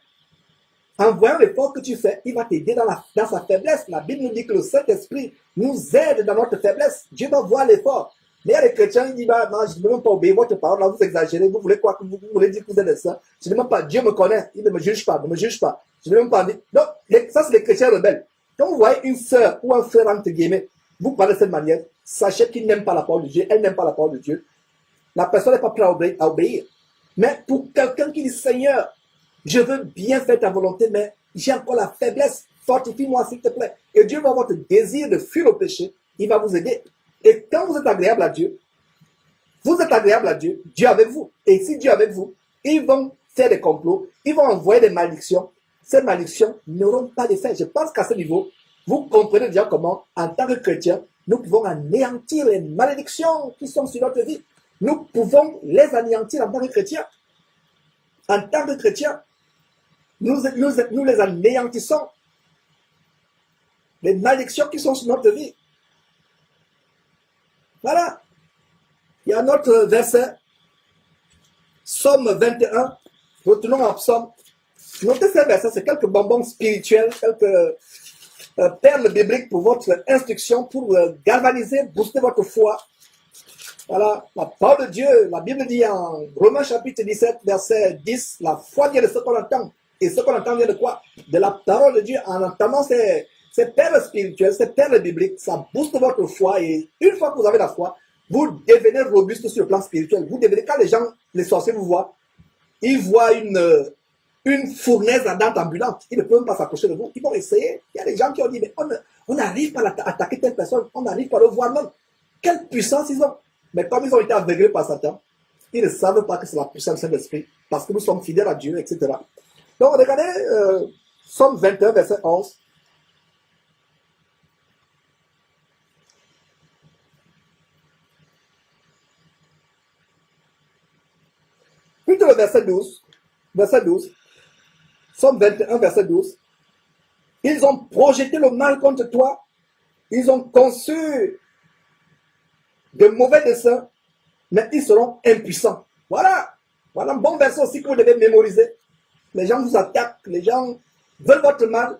En voyant l'effort que tu fais, il va t'aider dans sa faiblesse. La Bible nous dit que le Saint-Esprit nous aide dans notre faiblesse. Dieu va voir l'effort. Mais il y a des chrétiens qui disent, bah, non, je ne veux même pas obéir votre parole, là, vous exagérez, vous voulez quoi, vous voulez dire que vous êtes des saints. Je ne dis même pas, Dieu me connaît, il ne me juge pas, ne me juge pas. Je ne veux même pas dire. Donc, ça, c'est les chrétiens rebelles. Quand vous voyez une sœur ou un frère, entre guillemets, vous parlez de cette manière, sachez qu'il n'aime pas la parole de Dieu, elle n'aime pas la parole de Dieu. La personne n'est pas prête à obéir. Mais pour quelqu'un qui dit, Seigneur, je veux bien faire ta volonté, mais j'ai encore la faiblesse, fortifie-moi s'il te plaît. Et Dieu va avoir votre désir de fuir le péché, il va vous aider. Et quand vous êtes agréable à Dieu, vous êtes agréable à Dieu, Dieu est avec vous. Et si Dieu est avec vous, ils vont faire des complots, ils vont envoyer des malédictions. Ces malédictions n'auront pas d'effet. Je pense qu'à ce niveau, vous comprenez déjà comment, en tant que chrétien, nous pouvons anéantir les malédictions qui sont sur notre vie. Nous pouvons les anéantir en tant que chrétiens. En tant que chrétiens, nous les anéantissons. Les malédictions qui sont sur notre vie. Voilà. Il y a un autre verset, Psaume 21. Retournons en Psaume. Notez ces versets, c'est quelques bonbons spirituels, quelques perles bibliques pour votre instruction, pour galvaniser, booster votre foi. Voilà, la parole de Dieu, la Bible dit en Romains chapitre 17, verset 10, la foi vient de ce qu'on entend. Et ce qu'on entend vient de quoi? De la parole de Dieu. En entendant ces perles spirituelles, ces perles bibliques, ça booste votre foi. Et une fois que vous avez la foi, vous devenez robuste sur le plan spirituel. Vous devenez, quand les gens, les sorciers vous voient, ils voient une fournaise ardente ambulante. Ils ne peuvent pas s'approcher de vous. Ils vont essayer. Il y a des gens qui ont dit, mais on n'arrive pas à attaquer telle personne. On n'arrive pas à le voir même. Quelle puissance ils ont. Mais comme ils ont été aveuglés par Satan, ils ne savent pas que c'est la puissance du Saint-Esprit. Parce que nous sommes fidèles à Dieu, etc. Donc regardez, Psaume 21, verset 11. Plutôt le verset 12. Verset 12. Psaume 21, verset 12. Ils ont projeté le mal contre toi. Ils ont conçu de mauvais desseins, mais ils seront impuissants. Voilà. Voilà un bon verset aussi que vous devez mémoriser. Les gens vous attaquent, les gens veulent votre mal.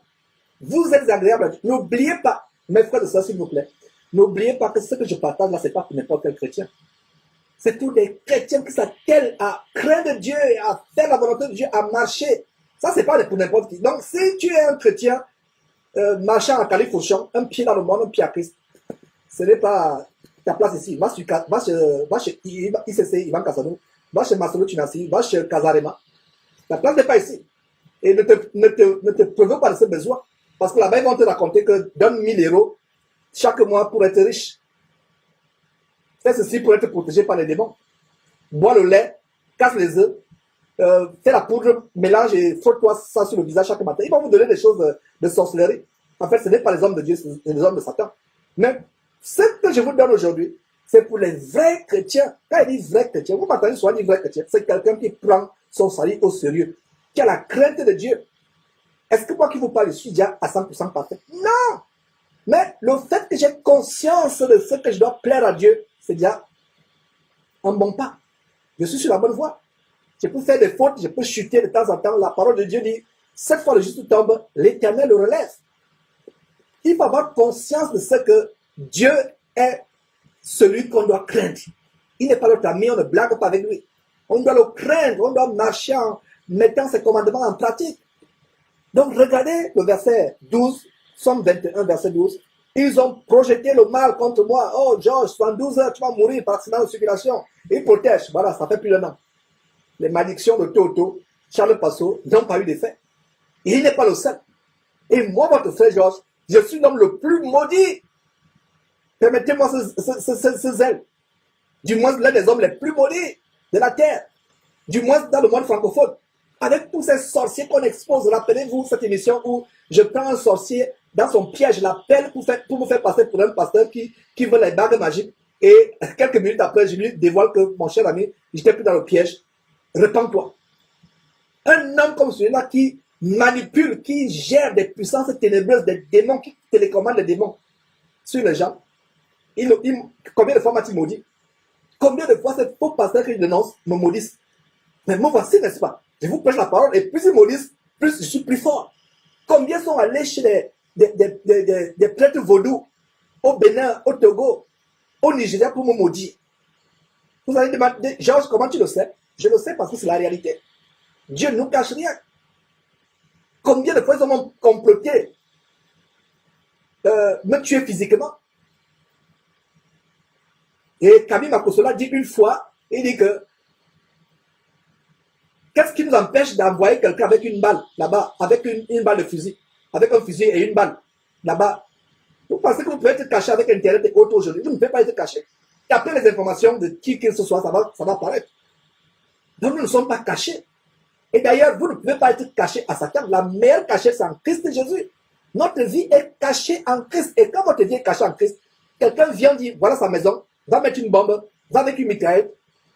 Vous êtes agréable. N'oubliez pas, mes frères et sœurs, s'il vous plaît, n'oubliez pas que ce que je partage là, ce n'est pas pour n'importe quel chrétien. C'est pour des chrétiens qui s'attellent à craindre Dieu, à faire la volonté de Dieu, à marcher. Ça, c'est pas pour n'importe qui. Donc, si tu es un chrétien marchant en califourchon, un pied dans le monde, un pied à Christ, ce n'est pas ta place ici. Va chez ICC, Ivan Kassano, va chez Marcelo Tunasi, va chez Kazarema. Ta place n'est pas ici. Et ne te prévaut pas de ce besoin. Parce que là-bas, ils vont te raconter que donne 1000 euros chaque mois pour être riche. Fais ceci pour être protégé par les démons. Bois le lait, casse les œufs, fais la poudre, mélange et frotte-toi ça sur le visage chaque matin. Ils vont vous donner des choses de sorcellerie. En fait, ce n'est pas les hommes de Dieu, c'est les hommes de Satan. Mais ce que je vous donne aujourd'hui, c'est pour les vrais chrétiens. Quand il dit vrai chrétien, vous m'entendez souvent dire vrai chrétien, c'est quelqu'un qui prend son salut au sérieux, qui a la crainte de Dieu. Est-ce que moi qui vous parle, je suis déjà à 100% parfait? Non! Mais le fait que j'ai conscience de ce que je dois plaire à Dieu, c'est déjà un bon pas. Je suis sur la bonne voie. Je peux faire des fautes, je peux chuter de temps en temps. La parole de Dieu dit, cette fois le juste tombe, l'Éternel le relève. Il faut avoir conscience de ce que Dieu est celui qu'on doit craindre. Il n'est pas notre ami, on ne blague pas avec lui. On doit le craindre, on doit marcher en mettant ses commandements en pratique. Donc regardez le verset 12, Psaume 21, verset 12. Ils ont projeté le mal contre moi. Oh Georges, 72 heures, tu vas mourir par accident de circulation. Ils protègent. Voilà, ça fait plus d'un an. Les malédictions de Toto, Charles Passot n'ont pas eu d'effet. Et il n'est pas le seul. Et moi, votre frère Georges, je suis l'homme le plus maudit. Permettez-moi ce zèle. Du moins, l'un des hommes les plus maudits de la terre. Du moins, dans le monde francophone. Avec tous ces sorciers qu'on expose, rappelez-vous cette émission où je prends un sorcier dans son piège, je l'appelle pour me faire passer pour un pasteur qui veut les bagues magiques. Et quelques minutes après, je lui dévoile que, mon cher ami, j'étais plus dans le piège. Repends-toi. Un homme comme celui-là qui manipule, qui gère des puissances ténébreuses, des démons, qui télécommande les démons sur les gens. Combien de fois m'a-t-il maudit? Combien de fois ces faux pasteurs que je dénonce me maudissent? Mais moi, voici, n'est-ce pas? Je vous prêche la parole et plus ils maudissent, plus je suis plus fort. Combien sont allés chez des prêtres vaudous au Bénin, au Togo, au Nigeria pour me maudire? Vous allez demander, Georges, comment tu le sais? Je le sais parce que c'est la réalité. Dieu ne nous cache rien. Combien de fois ils ont comploté me tuer physiquement? Et Camille Makosola dit une fois, il dit que qu'est-ce qui nous empêche d'envoyer quelqu'un avec une balle là-bas, avec une balle de fusil, avec un fusil et une balle là-bas? Vous pensez que vous pouvez être caché avec Internet et autres aujourd'hui? Vous ne pouvez pas être caché. Et après les informations de qui que ce soit, ça va apparaître. Donc nous ne sommes pas cachés. Et d'ailleurs, vous ne pouvez pas être caché à Satan. La meilleure cachette, c'est en Christ Jésus. Notre vie est cachée en Christ. Et quand votre vie est cachée en Christ, quelqu'un vient dire, voilà sa maison, va mettre une bombe, va avec une mitraillette,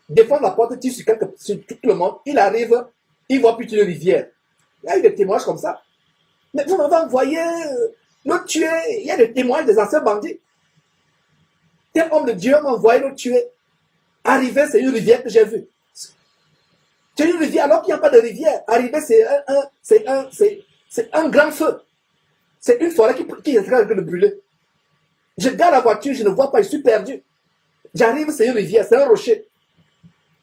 défendre la porte, tire sur tout le monde. Il arrive, il voit plus une rivière. Il y a eu des témoignages comme ça. Mais vous m'avez envoyé le tuer. Il y a des témoignages des anciens bandits. tel homme de Dieu m'a envoyé le tuer. Arrivé, c'est une rivière que j'ai vue. C'est une rivière alors qu'il n'y a pas de rivière. Arrivé, c'est un grand feu. C'est une forêt qui est en train de brûler. Je garde la voiture, je ne vois pas, je suis perdu. J'arrive, c'est une rivière, c'est un rocher.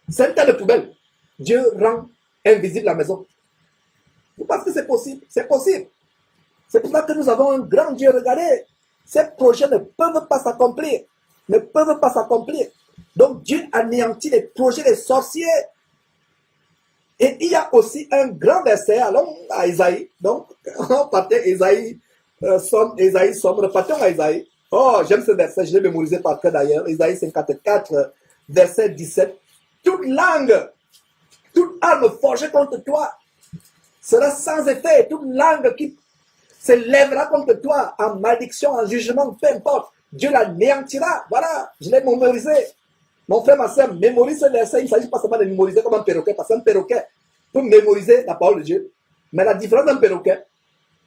C'est un tas de poubelle. Dieu rend invisible la maison. Vous pensez que c'est possible? C'est possible. C'est pour ça que nous avons un grand Dieu. Regardez, ces projets ne peuvent pas s'accomplir. Ne peuvent pas s'accomplir. Donc Dieu anéantit les projets des sorciers. Et il y a aussi un grand verset, allons à Isaïe. Donc, on partait Isaïe, Somme, repartons à Isaïe. Oh, j'aime ce verset, je l'ai mémorisé par cœur d'ailleurs. Isaïe 54, verset 17. Toute langue, toute arme forgée contre toi sera sans effet. Toute langue qui se lèvera contre toi en malédiction, en jugement, peu importe. Dieu l'anéantira. Voilà, je l'ai mémorisé. Mon frère, ma soeur, mémorise ce verset. Il ne s'agit pas seulement de mémoriser comme un perroquet, parce qu'un perroquet peut mémoriser la parole de Dieu. Mais la différence d'un perroquet,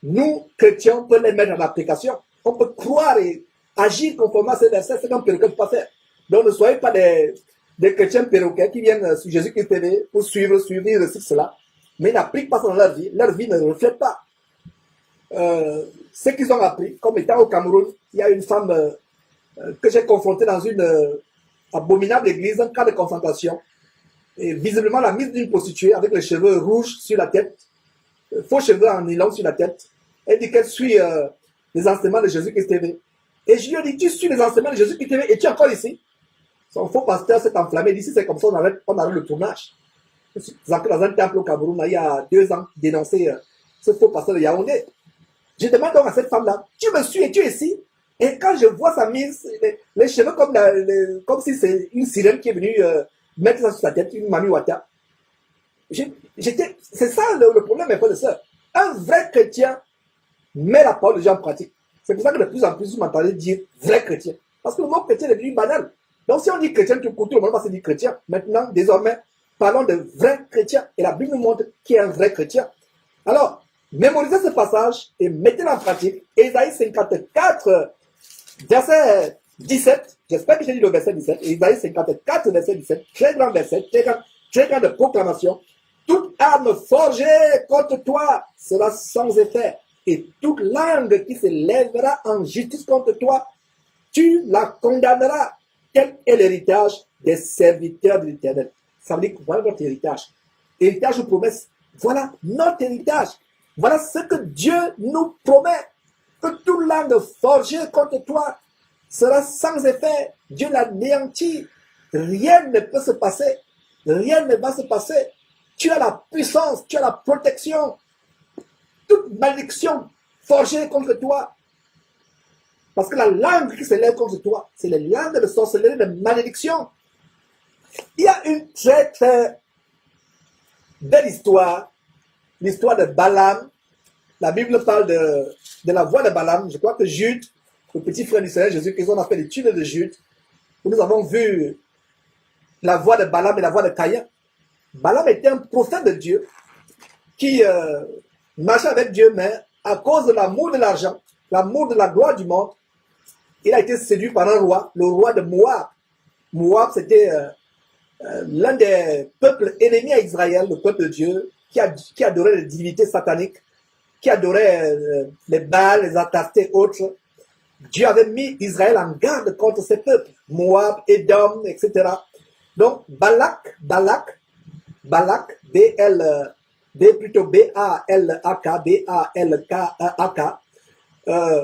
nous, chrétiens, on peut les mettre en application. On peut croire et agir conformément à ce verset, c'est qu'un perroquet ne peut pas faire. Donc ne soyez pas des chrétiens perroquets qui viennent sur Jésus-Christ TV pour suivre, ils récitent cela, mais ils n'appliquent pas ça dans leur vie. Leur vie ne reflète pas ce qu'ils ont appris. Comme étant au Cameroun, il y a une femme que j'ai confrontée dans une abominable église, un cas de concentration. Et visiblement la mise d'une prostituée avec les cheveux rouges sur la tête, faux cheveux en nylon sur la tête. Elle dit qu'elle suit les enseignements de Jésus-Christ TV. Et je lui ai dit, tu suis les enseignements de Jésus-Christ TV et tu es encore ici. Son faux pasteur s'est enflammé. Ici, c'est comme ça, on arrête le tournage. Dans un temple au Cameroun, il y a 2 ans, dénoncé ce faux pasteur de Yaoundé. Je demande donc à cette femme-là, tu me suis et tu es ici. Et quand je vois sa mise, les cheveux comme si c'est une sirène qui est venue mettre ça sur sa tête, une Mami Wata. C'est ça le problème, mes frères et sœurs. Un vrai chrétien met la parole de Dieu en pratique. C'est pour ça que de plus en plus, vous m'entendez dire vrai chrétien. Parce que le mot chrétien est devenu banal. Donc si on dit chrétien, tout le monde va se dire chrétien. Maintenant, désormais, parlons de vrais chrétiens. Et la Bible nous montre qui est un vrai chrétien. Alors, mémorisez ce passage et mettez-le en pratique. Ésaïe 54, verset 17. J'espère que j'ai dit le verset 17. Ésaïe 54, verset 17. Très grand verset, très grande proclamation. Toute arme forgée contre toi sera sans effet. Et toute langue qui se lèvera en justice contre toi, tu la condamneras. Tel est l'héritage des serviteurs de l'Éternel. Ça veut dire que voilà notre héritage. Héritage ou promesse. Voilà notre héritage. Voilà ce que Dieu nous promet. Que toute langue forgée contre toi sera sans effet. Dieu l'anéantit. Rien ne peut se passer. Rien ne va se passer. Tu as la puissance, tu as la protection. Toute malédiction forgée contre toi. Parce que la langue qui s'élève contre toi, c'est les langues de sorcellerie, de malédiction. Il y a une très très belle histoire, l'histoire de Balaam. La Bible parle de la voix de Balaam. Je crois que Jude, le petit frère du Seigneur Jésus-Christ, on a fait l'étude de Jude, où nous avons vu la voix de Balaam et la voix de Caïn. Balaam était un prophète de Dieu qui marchait avec Dieu, mais à cause de l'amour de l'argent, l'amour de la gloire du monde, il a été séduit par un roi, le roi de Moab. Moab, c'était l'un des peuples ennemis à Israël, le peuple de Dieu, qui adorait les divinités sataniques, qui adorait les Baals, les Astartés et autres. Dieu avait mis Israël en garde contre ces peuples, Moab, Édom, etc. Donc, Balak, B-A-L-K,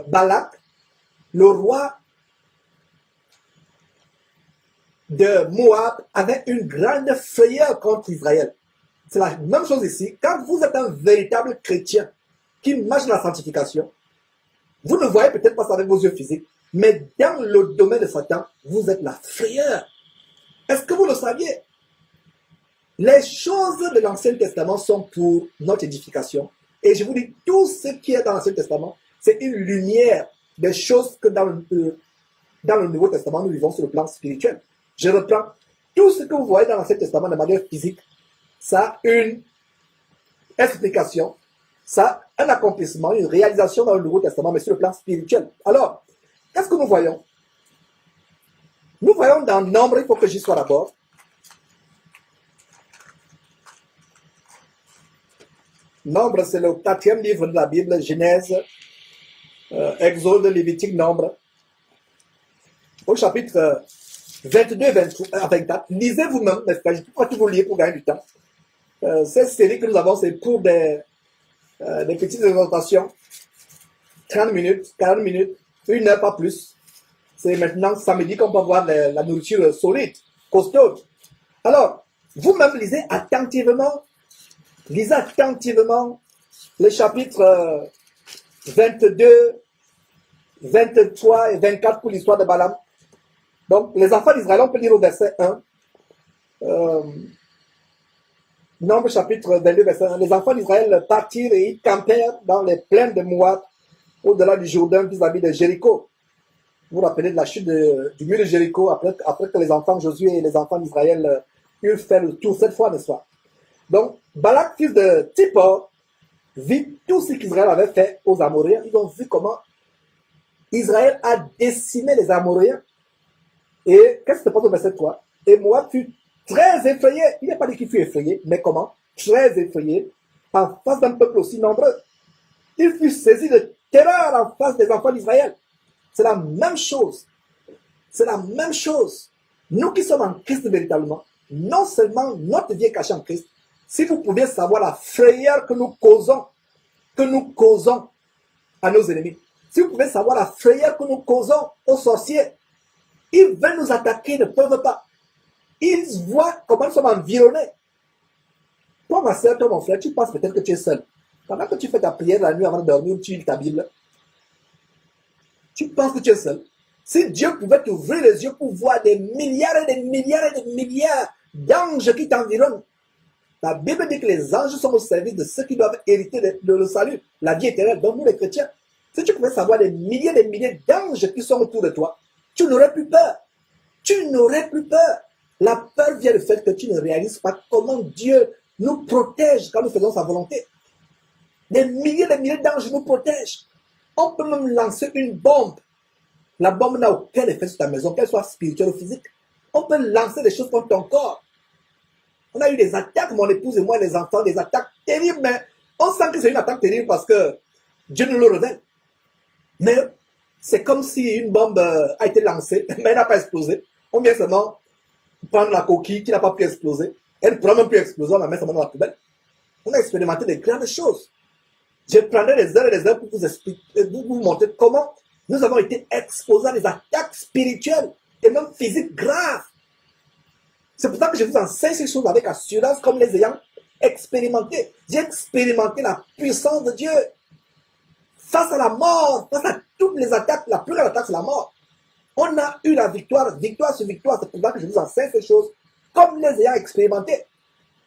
Balak, le roi de Moab avait une grande frayeur contre Israël. C'est la même chose ici. Quand vous êtes un véritable chrétien qui marche dans la sanctification, vous ne voyez peut-être pas ça avec vos yeux physiques, mais dans le domaine de Satan, vous êtes la frayeur. Est-ce que vous le saviez? Les choses de l'Ancien Testament sont pour notre édification. Et je vous dis, tout ce qui est dans l'Ancien Testament, c'est une lumière des choses que dans le Nouveau Testament, nous vivons sur le plan spirituel. Je reprends. Tout ce que vous voyez dans l'Ancien Testament de manière physique, ça a une explication, ça a un accomplissement, une réalisation dans le Nouveau Testament, mais sur le plan spirituel. Alors, qu'est-ce que nous voyons? Nous voyons dans Nombre, il faut que j'y sois d'abord. Nombre, c'est le 4e livre de la Bible, Genèse, Exode, Lévitique, Nombre. Au chapitre 22 à 24, lisez vous-même, mes frères, je ne peux pas tout vous lire pour gagner du temps. Cette série que nous avons, c'est pour des petites exhortations. 30 minutes, 40 minutes, 1 heure, pas plus. C'est maintenant samedi qu'on peut voir la nourriture solide, costaud. Alors, vous-même lisez attentivement les chapitres 22, 23 et 24 pour l'histoire de Balaam. Donc, les enfants d'Israël, on peut lire au verset 1. Nombre chapitre 22, verset 1. Les enfants d'Israël partirent et ils campèrent dans les plaines de Moab, au-delà du Jourdain, vis-à-vis de Jéricho. Vous vous rappelez de la chute du mur de Jéricho, après que les enfants de Josué et les enfants d'Israël eurent fait le tour cette fois, n'est-ce pas? Donc, Balak, fils de Tippor, vit tout ce qu'Israël avait fait aux Amoréens. Ils ont vu comment Israël a décimé les Amoréens. Et qu'est-ce qui se passe au verset 3? Et Moab fut très effrayé. Il n'est pas dit qu'il fut effrayé, mais comment? Très effrayé, en face d'un peuple aussi nombreux. Il fut saisi de terreur en face des enfants d'Israël. C'est la même chose. C'est la même chose. Nous qui sommes en Christ véritablement, non seulement notre vie est cachée en Christ, si vous pouviez savoir la frayeur que nous causons à nos ennemis, si vous pouvez savoir la frayeur que nous causons aux sorciers, ils veulent nous attaquer, ne peuvent pas. Ils voient comment nous sommes environnés. Toi, ma soeur, toi, mon frère, tu penses peut-être que tu es seul. Pendant que tu fais ta prière la nuit avant de dormir, tu lis ta Bible, tu penses que tu es seul. Si Dieu pouvait t'ouvrir les yeux pour voir des milliards et des milliards et des milliards d'anges qui t'environnent, la Bible dit que les anges sont au service de ceux qui doivent hériter le salut, la vie éternelle, donc nous les chrétiens. Si tu pouvais savoir des milliers d'anges qui sont autour de toi, tu n'aurais plus peur. Tu n'aurais plus peur. La peur vient du fait que tu ne réalises pas comment Dieu nous protège quand nous faisons sa volonté. Des milliers d'anges nous protègent. On peut même lancer une bombe. La bombe n'a aucun effet sur ta maison, qu'elle soit spirituelle ou physique. On peut lancer des choses contre ton corps. On a eu des attaques, mon épouse et moi, les enfants, des attaques terribles, mais on sent que c'est une attaque terrible parce que Dieu nous le révèle. Mais c'est comme si une bombe a été lancée, mais elle n'a pas explosé. On vient seulement prendre la coquille qui n'a pas pu exploser. Elle ne pourra même plus exploser, on la met seulement dans la poubelle. On a expérimenté des grandes choses. Je prendrai des heures et des heures pour vous expliquer, vous montrer comment nous avons été exposés à des attaques spirituelles et même physiques graves. C'est pour ça que je vous enseigne ces choses avec assurance comme les ayant expérimenté. J'ai expérimenté la puissance de Dieu face à la mort, face à toutes les attaques. La plus grande attaque, c'est la mort. On a eu la victoire, victoire sur victoire. C'est pour ça que je vous enseigne ces choses comme les ayant expérimenté.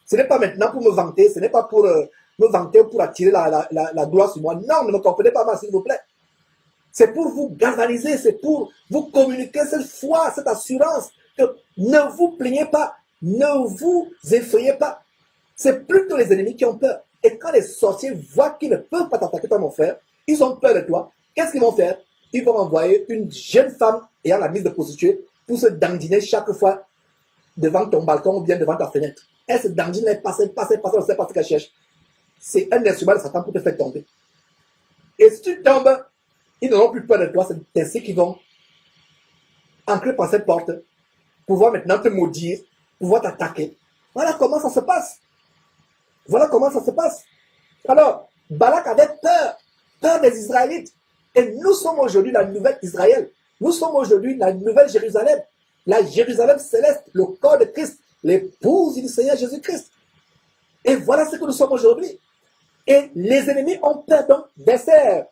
Ce n'est pas maintenant pour me vanter, ce n'est pas pour me vanter ou pour attirer la gloire sur moi. Non, ne me comprenez pas mal, s'il vous plaît. C'est pour vous galvaniser, c'est pour vous communiquer cette foi, cette assurance que ne vous plaignez pas, ne vous effrayez pas. C'est plutôt les ennemis qui ont peur. Et quand les sorciers voient qu'ils ne peuvent pas t'attaquer, toi, mon frère, ils ont peur de toi. Qu'est-ce qu'ils vont faire? Ils vont envoyer une jeune femme ayant la mise de prostituée pour se dandiner chaque fois devant ton balcon ou bien devant ta fenêtre. Elle se dandine, elle passe, on ne sait pas ce qu'elle cherche. C'est un instrument de Satan pour te faire tomber. Et si tu tombes, ils n'auront plus peur de toi. C'est ainsi qu'ils vont entrer par cette porte, pouvoir maintenant te maudire, pouvoir t'attaquer. Voilà comment ça se passe. Voilà comment ça se passe. Alors, Balak avait peur des Israélites. Et nous sommes aujourd'hui la nouvelle Israël. Nous sommes aujourd'hui la nouvelle Jérusalem. La Jérusalem céleste, le corps de Christ, l'épouse du Seigneur Jésus-Christ. Et voilà ce que nous sommes aujourd'hui. Et les ennemis ont peur. Donc, verset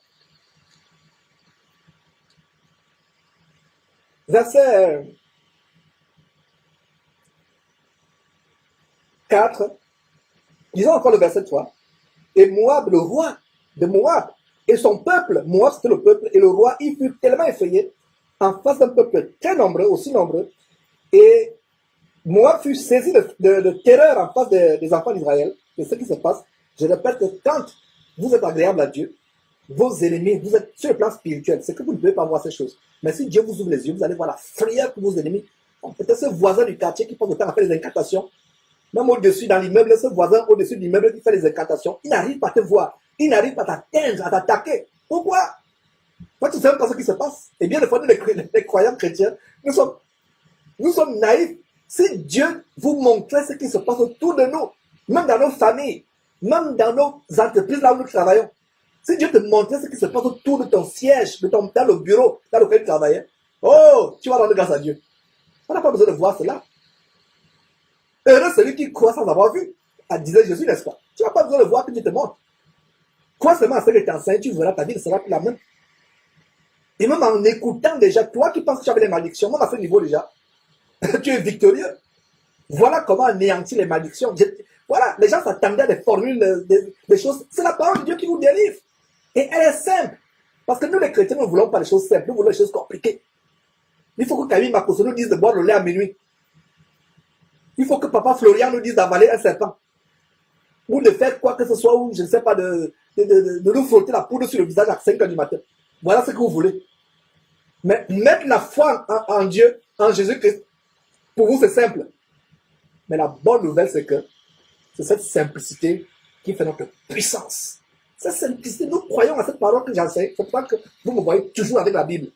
4, disons encore le verset 3. Et Moab, le roi de Moab, et son peuple, Moab c'était le peuple, et le roi, il fut tellement effrayé en face d'un peuple très nombreux, aussi nombreux, et Moab fut saisi de terreur en face des enfants d'Israël. C'est ce qui se passe. Je répète que quand vous êtes agréable à Dieu, vos ennemis, vous êtes sur le plan spirituel, c'est que vous ne pouvez pas voir ces choses. Mais si Dieu vous ouvre les yeux, vous allez voir la frayeur que vos ennemis. Peut-être ce voisin du quartier qui passe le temps à faire les incantations, même au-dessus dans l'immeuble, ce voisin au-dessus de l'immeuble qui fait les incantations, il n'arrive pas à te voir, il n'arrive pas à t'atteindre, à t'attaquer. Pourquoi? Toi, tu ne sais même pas ce qui se passe. Et bien, des fois, nous, les croyants chrétiens, nous sommes naïfs. Si Dieu vous montrait ce qui se passe autour de nous, même dans nos familles, même dans nos entreprises là où nous travaillons, si Dieu te montrait ce qui se passe autour de ton siège, dans le bureau dans lequel tu travaillais, oh, tu vas rendre grâce à Dieu. On n'a pas besoin de voir cela. Heureux celui qui croit sans avoir vu, disait Jésus, n'est-ce pas? Tu n'as pas besoin de voir que Dieu te montre. Crois seulement à ce que t'enseigne, tu verras, ta vie ne sera plus la même. Et même en écoutant déjà, toi qui penses que tu avais les malédictions, même à ce niveau déjà, tu es victorieux. Voilà comment anéantir les malédictions. Voilà, les gens s'attendaient à des formules, des choses. C'est la parole de Dieu qui vous délivre. Et elle est simple. Parce que nous, les chrétiens, nous ne voulons pas les choses simples, nous voulons les choses compliquées. Il faut que Camille Makoso nous dise de boire le lait à minuit. Il faut que Papa Florian nous dise d'avaler un serpent. Ou de faire quoi que ce soit, ou je ne sais pas, de nous frotter la poudre sur le visage à 5 h du matin. Voilà ce que vous voulez. Mais mettre la foi en Dieu, en Jésus-Christ, pour vous, c'est simple. Mais la bonne nouvelle, c'est que c'est cette simplicité qui fait notre puissance. Cette simplicité, nous croyons à cette parole que j'enseigne. C'est pour ça que vous me voyez toujours avec la Bible.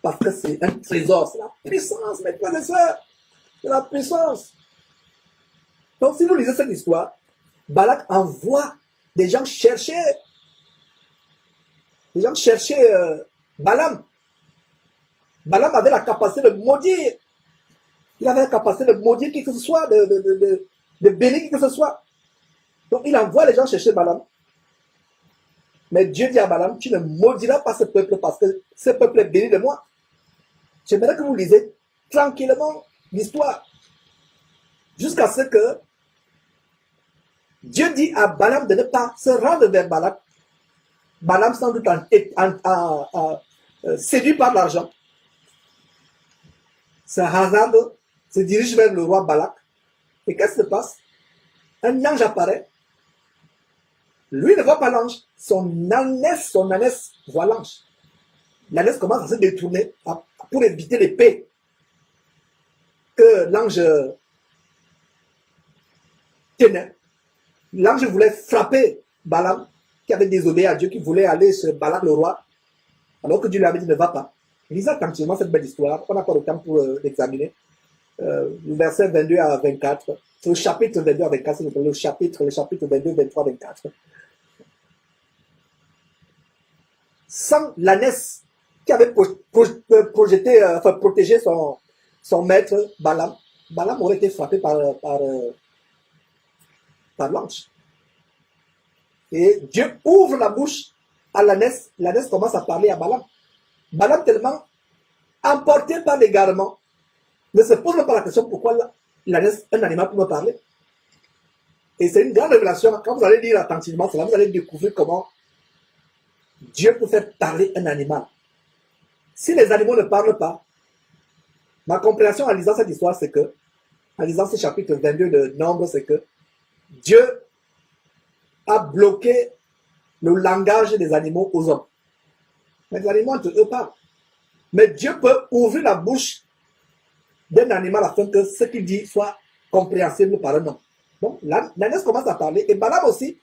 Parce que c'est un trésor, c'est la puissance, mes frères et sœurs. C'est la puissance. Donc, si vous lisez cette histoire, Balak envoie des gens chercher Balaam. Balaam avait la capacité de maudire. Il avait la capacité de maudire qui que ce soit, de bénir qui que ce soit. Donc, il envoie les gens chercher Balaam. Mais Dieu dit à Balaam, tu ne maudiras pas ce peuple parce que ce peuple est béni de moi. J'aimerais que vous lisez tranquillement l'histoire. Jusqu'à ce que Dieu dit à Balaam de ne pas se rendre vers Balak. Balaam sans doute séduit par l'argent. Se hasarde, se dirige vers le roi Balak. Et qu'est-ce qui se passe? Un ange apparaît. Lui ne voit pas l'ange. Son ânesse voit l'ange. L'ânesse commence à se détourner pour éviter l'épée que l'ange tenait. L'ange voulait frapper Balaam, qui avait désobéi à Dieu, qui voulait aller chez Balak le roi, alors que Dieu lui avait dit ne va pas. Lisez attentivement cette belle histoire, on n'a pas le temps pour l'examiner. Versets 22 à 24, c'est le chapitre 22 à 24, c'est le chapitre 22, 23, 24. Sans l'ânesse qui avait protégé son maître Balaam, Balaam aurait été frappé par l'ange. Et Dieu ouvre la bouche à l'ânesse. L'ânesse commence à parler à Balaam. Balaam, tellement emporté par l'égarement, ne se pose même pas la question pourquoi l'ânesse, un animal, peut me parler. Et c'est une grande révélation. Quand vous allez lire attentivement cela, vous allez découvrir comment Dieu peut faire parler un animal. Si les animaux ne parlent pas, ma compréhension en lisant cette histoire, c'est que, en lisant ce chapitre 22 de Nombre, c'est que Dieu a bloqué le langage des animaux aux hommes. Mais les animaux entre eux parlent. Mais Dieu peut ouvrir la bouche d'un animal afin que ce qu'il dit soit compréhensible par un homme. Donc, l'ânesse commence à parler, et Balaam aussi,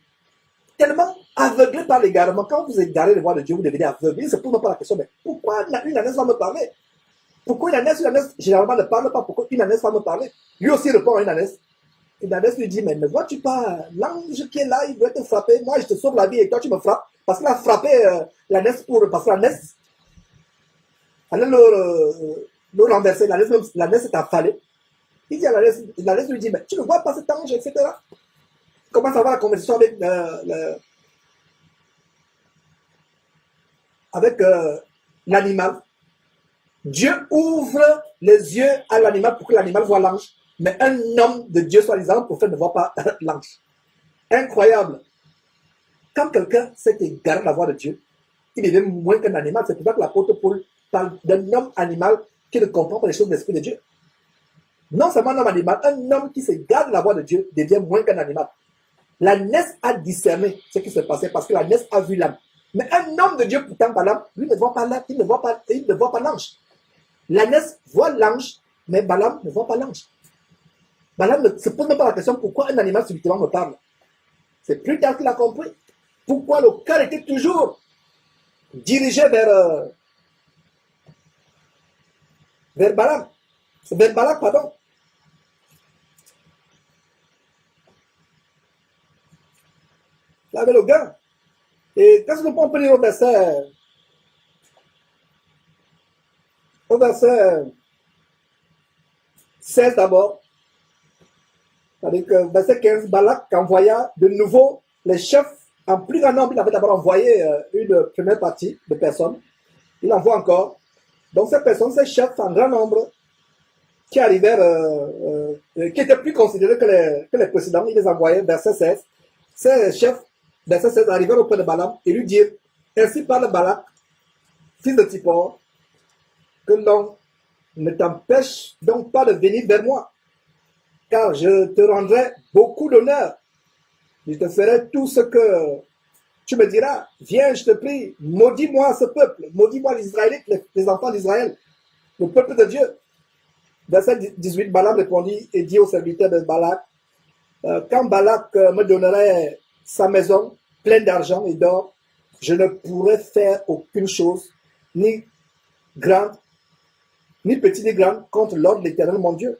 tellement aveuglé par l'égarement. Quand vous égarez les voix de Dieu, vous devenez aveugle. Il ne se pose pas la question, mais pourquoi une ânesse va me parler? Pourquoi une ânesse généralement ne parle pas? Pourquoi une ânesse va me parler? Lui aussi répond à une ânesse. Et l'ânesse lui dit, mais ne vois-tu pas, l'ange qui est là, il doit te frapper. Moi, je te sauve la vie et toi, tu me frappes. Parce qu'il a frappé l'ânesse parce que l'ânesse allait le renverser. L'ânesse est affalée. Il dit à l'ânesse lui dit, mais tu ne vois pas cet ange, etc. Il commence à avoir la conversation avec l'animal. Dieu ouvre les yeux à l'animal pour que l'animal voit l'ange. Mais un homme de Dieu, soi-disant, prophète, ne voit pas l'ange. Incroyable. Quand quelqu'un s'est égaré de la voix de Dieu, il devient moins qu'un animal. C'est pour ça que l'apôtre Paul parle d'un homme animal qui ne comprend pas les choses de l'esprit de Dieu. Non seulement un homme animal, un homme qui s'égare de la voix de Dieu devient moins qu'un animal. L'ânesse a discerné ce qui se passait parce que l'ânesse a vu l'âme. Mais un homme de Dieu, pourtant, Balaam, lui ne voit pas l'ange, il ne voit pas l'ange. L'ânesse voit l'ange, mais Balaam ne voit pas l'ange. Balaam ne se pose même pas la question pourquoi un animal subitement me parle. C'est plus tard qu'il a compris. Pourquoi le cœur était toujours dirigé vers Balaam. Vers Balak, pardon. Là, avec le gars. Et qu'est-ce qu'on peut dire au verset 16 d'abord? C'est-à-dire que verset 15, Balak envoya de nouveau les chefs en plus grand nombre. Il avait d'abord envoyé une première partie de personnes. Il envoie encore. Donc ces personnes, ces chefs en grand nombre, qui arrivèrent, qui étaient plus considérés que les précédents, il les envoyait, verset 16. Ces chefs, verset 16, arrivèrent auprès de Balaam et lui dirent, ainsi parle Balak, fils de Zippor, que l'on ne t'empêche donc pas de venir vers moi, car je te rendrai beaucoup d'honneur. Je te ferai tout ce que tu me diras. Viens, je te prie, maudis-moi ce peuple, maudis-moi les Israélites, les enfants d'Israël, le peuple de Dieu. Verset 18, Balaam répondit et dit au serviteur de Balak, quand Balak me donnerait sa maison pleine d'argent et d'or, je ne pourrais faire aucune chose, ni grande, ni petite ni grande, contre l'ordre de l'Éternel mon Dieu.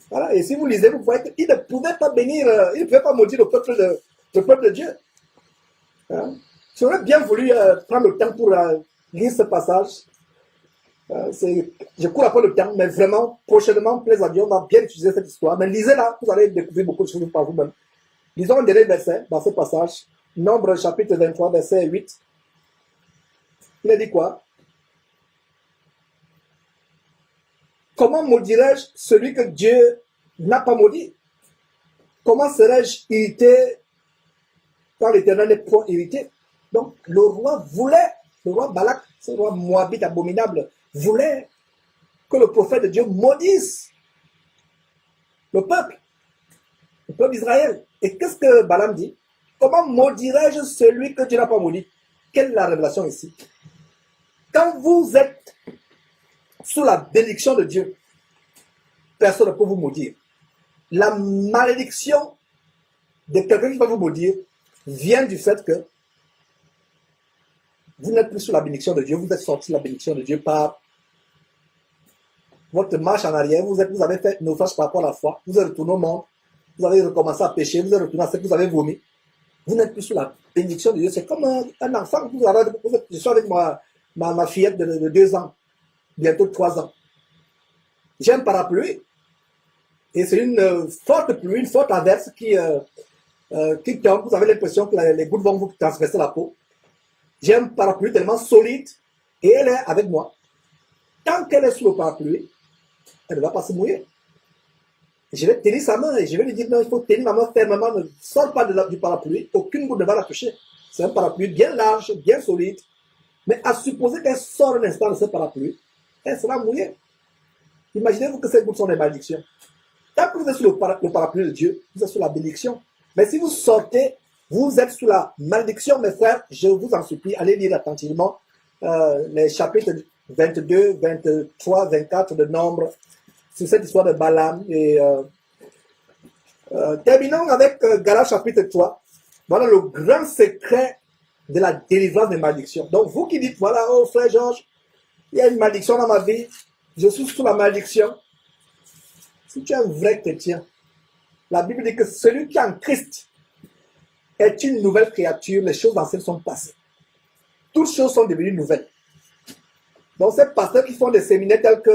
Voilà. Et si vous lisez, vous voyez qu'il ne pouvait pas bénir, il ne pouvait pas maudire le peuple de Dieu. Hein? J'aurais bien voulu prendre le temps pour lire ce passage. Je cours après le temps, mais vraiment, prochainement, plaise à Dieu, on va bien utiliser cette histoire. Mais lisez-la, vous allez découvrir beaucoup de choses par vous-même. Lisons un dernier verset dans ce passage, Nombre chapitre 23, verset 8. Il a dit quoi? Comment maudirais-je celui que Dieu n'a pas maudit? Comment serais-je irrité quand l'Éternel n'est point irrité? Donc, le roi Balak, ce roi moabite abominable, voulait que le prophète de Dieu maudisse le peuple d'Israël. Et qu'est-ce que Balaam dit? Comment maudirais-je celui que Dieu n'a pas maudit? Quelle est la révélation ici? Quand vous êtes sous la bénédiction de Dieu, personne ne peut vous maudire. La malédiction de quelqu'un qui va vous maudire vient du fait que vous n'êtes plus sous la bénédiction de Dieu, vous êtes sorti de la bénédiction de Dieu par votre marche en arrière, vous avez fait naufrage par rapport à la foi, vous êtes retourné au monde, vous avez recommencé à pécher, vous êtes retourné à ce que vous avez vomi. Vous n'êtes plus sous la bénédiction de Dieu. C'est comme un enfant. Je suis avec ma fillette de 2 ans, bientôt 3 ans. J'ai un parapluie et c'est une forte pluie, une forte averse qui tombe. Vous avez l'impression que les gouttes vont vous transpercer la peau. J'ai un parapluie tellement solide et elle est avec moi. Tant qu'elle est sous le parapluie, elle ne va pas se mouiller. Je vais tenir sa main et je vais lui dire non, il faut tenir ma main fermement, ne sors pas du parapluie, aucune goutte ne va la toucher. C'est un parapluie bien large, bien solide. Mais à supposer qu'elle sort un instant de ce parapluie, elle sera mouillée. Imaginez-vous que ces gouttes sont des malédictions. Tant que vous êtes sous le parapluie de Dieu, vous êtes sous la bénédiction. Mais si vous sortez, vous êtes sous la malédiction, mes frères, je vous en supplie, allez lire attentivement les chapitres 22, 23, 24 de Nombre, sur cette histoire de Balaam. Et terminons avec Galates chapitre 3. Voilà le grand secret de la délivrance des malédictions. Donc vous qui dites, voilà, oh frère Georges, il y a une malédiction dans ma vie, je suis sous la malédiction. Si tu es un vrai chrétien, la Bible dit que celui qui est en Christ est une nouvelle créature, les choses anciennes sont passées. Toutes choses sont devenues nouvelles. Donc ces pasteurs qui font des séminaires tels que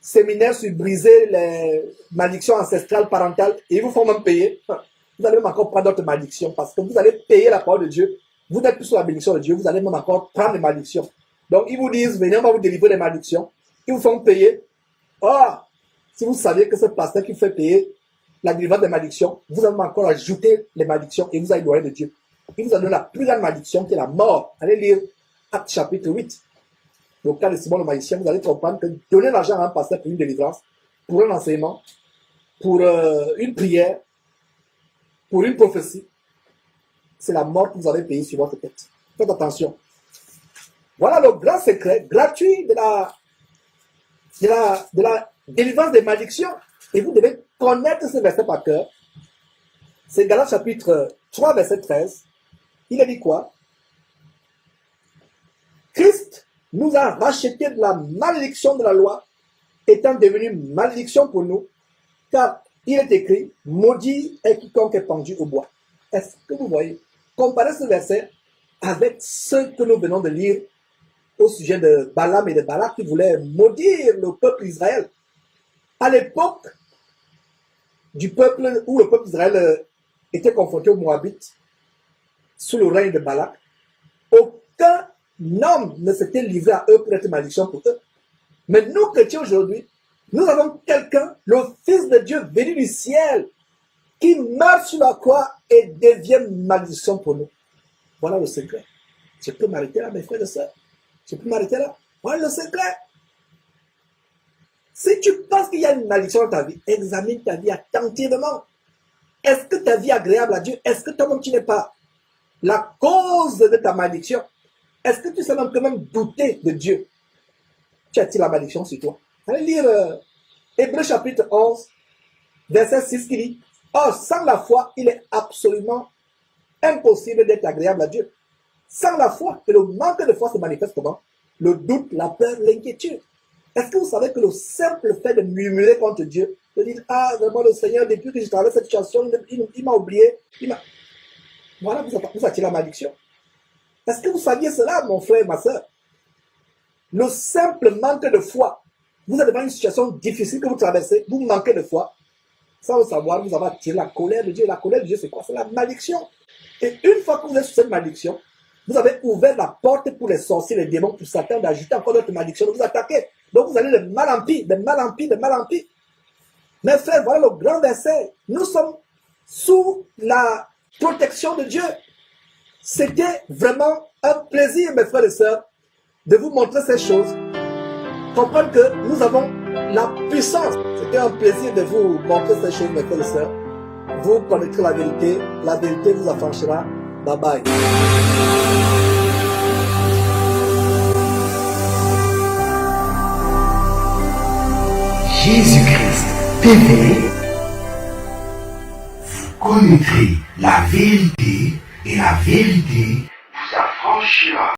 séminaire sur briser les malédictions ancestrales parentales, et ils vous font même payer. Vous allez même encore prendre d'autres malédictions parce que vous allez payer la parole de Dieu. Vous n'êtes plus sous la bénédiction de Dieu, vous allez même encore prendre les malédictions. Donc ils vous disent, venez, on va vous délivrer les malédictions. Ils vous font payer. Or, si vous saviez que ce pasteur qui fait payer la délivrance des malédictions, vous allez encore ajouter les malédictions et vous allez éloigner de Dieu. Il vous a donné la plus grande malédiction qui est la mort. Allez lire Actes chapitre 8. Le cas de Simon le magicien, vous allez comprendre que donner l'argent à un pasteur pour une délivrance, pour un enseignement, pour une prière, pour une prophétie, c'est la mort que vous avez payée sur votre tête. Faites attention. Voilà le grand secret gratuit de la délivrance des malédictions. Et vous devez connaître ce verset par cœur. C'est Galates chapitre 3, verset 13. Il a dit quoi? Christ nous a rachetés de la malédiction de la loi, étant devenu malédiction pour nous, car il est écrit, maudit est quiconque est pendu au bois. Est-ce que vous voyez? Comparez ce verset avec ce que nous venons de lire au sujet de Balaam et de Balak qui voulaient maudire le peuple d'Israël. À l'époque du peuple où le peuple d'Israël était confronté aux Moabites, sous le règne de Balak, aucun homme ne s'était livré à eux pour être malédiction pour eux. Mais nous, chrétiens aujourd'hui, nous avons quelqu'un, le Fils de Dieu venu du ciel, qui meurt sur la croix et devient malédiction pour nous. Voilà le secret. Je peux m'arrêter là, mes frères et sœurs. Je peux m'arrêter là. Voilà le secret. Si tu penses qu'il y a une malédiction dans ta vie, examine ta vie attentivement. Est-ce que ta vie est agréable à Dieu? Est-ce que toi-même tu n'es pas la cause de ta malédiction? Est-ce que tu sais même quand même douter de Dieu? Tu as-tu la malédiction sur toi? Allez lire Hébreux chapitre 11, verset 6 qui dit, « Or, sans la foi, il est absolument impossible d'être agréable à Dieu. » Sans la foi, et le manque de foi se manifeste comment? Le doute, la peur, l'inquiétude. Est-ce que vous savez que le simple fait de murmurer contre Dieu, de dire, ah, vraiment le Seigneur, depuis que je traverse cette situation, il m'a oublié, voilà, vous attirez la malédiction. Est-ce que vous saviez cela, mon frère, ma soeur? Le simple manque de foi, vous êtes devant une situation difficile que vous traversez, vous manquez de foi, sans le savoir, vous avez attiré la colère de Dieu. La colère de Dieu, c'est quoi? C'est la malédiction. Et une fois que vous êtes sur cette malédiction, vous avez ouvert la porte pour les sorciers, les démons, pour Satan d'ajouter encore d'autres malédictions, de vous attaquer. Donc vous allez de mal en pire, de mal en pire, de mal en pire. Mes frères, voilà le grand verset. Nous sommes sous la protection de Dieu. C'était vraiment un plaisir, mes frères et sœurs, de vous montrer ces choses. Comprendre que nous avons la puissance. C'était un plaisir de vous montrer ces choses, mes frères et sœurs. Vous connaîtrez la vérité vous affranchira. Bye bye. Jésus-Christ TV, vous connaîtrez la vérité et la vérité vous affranchira.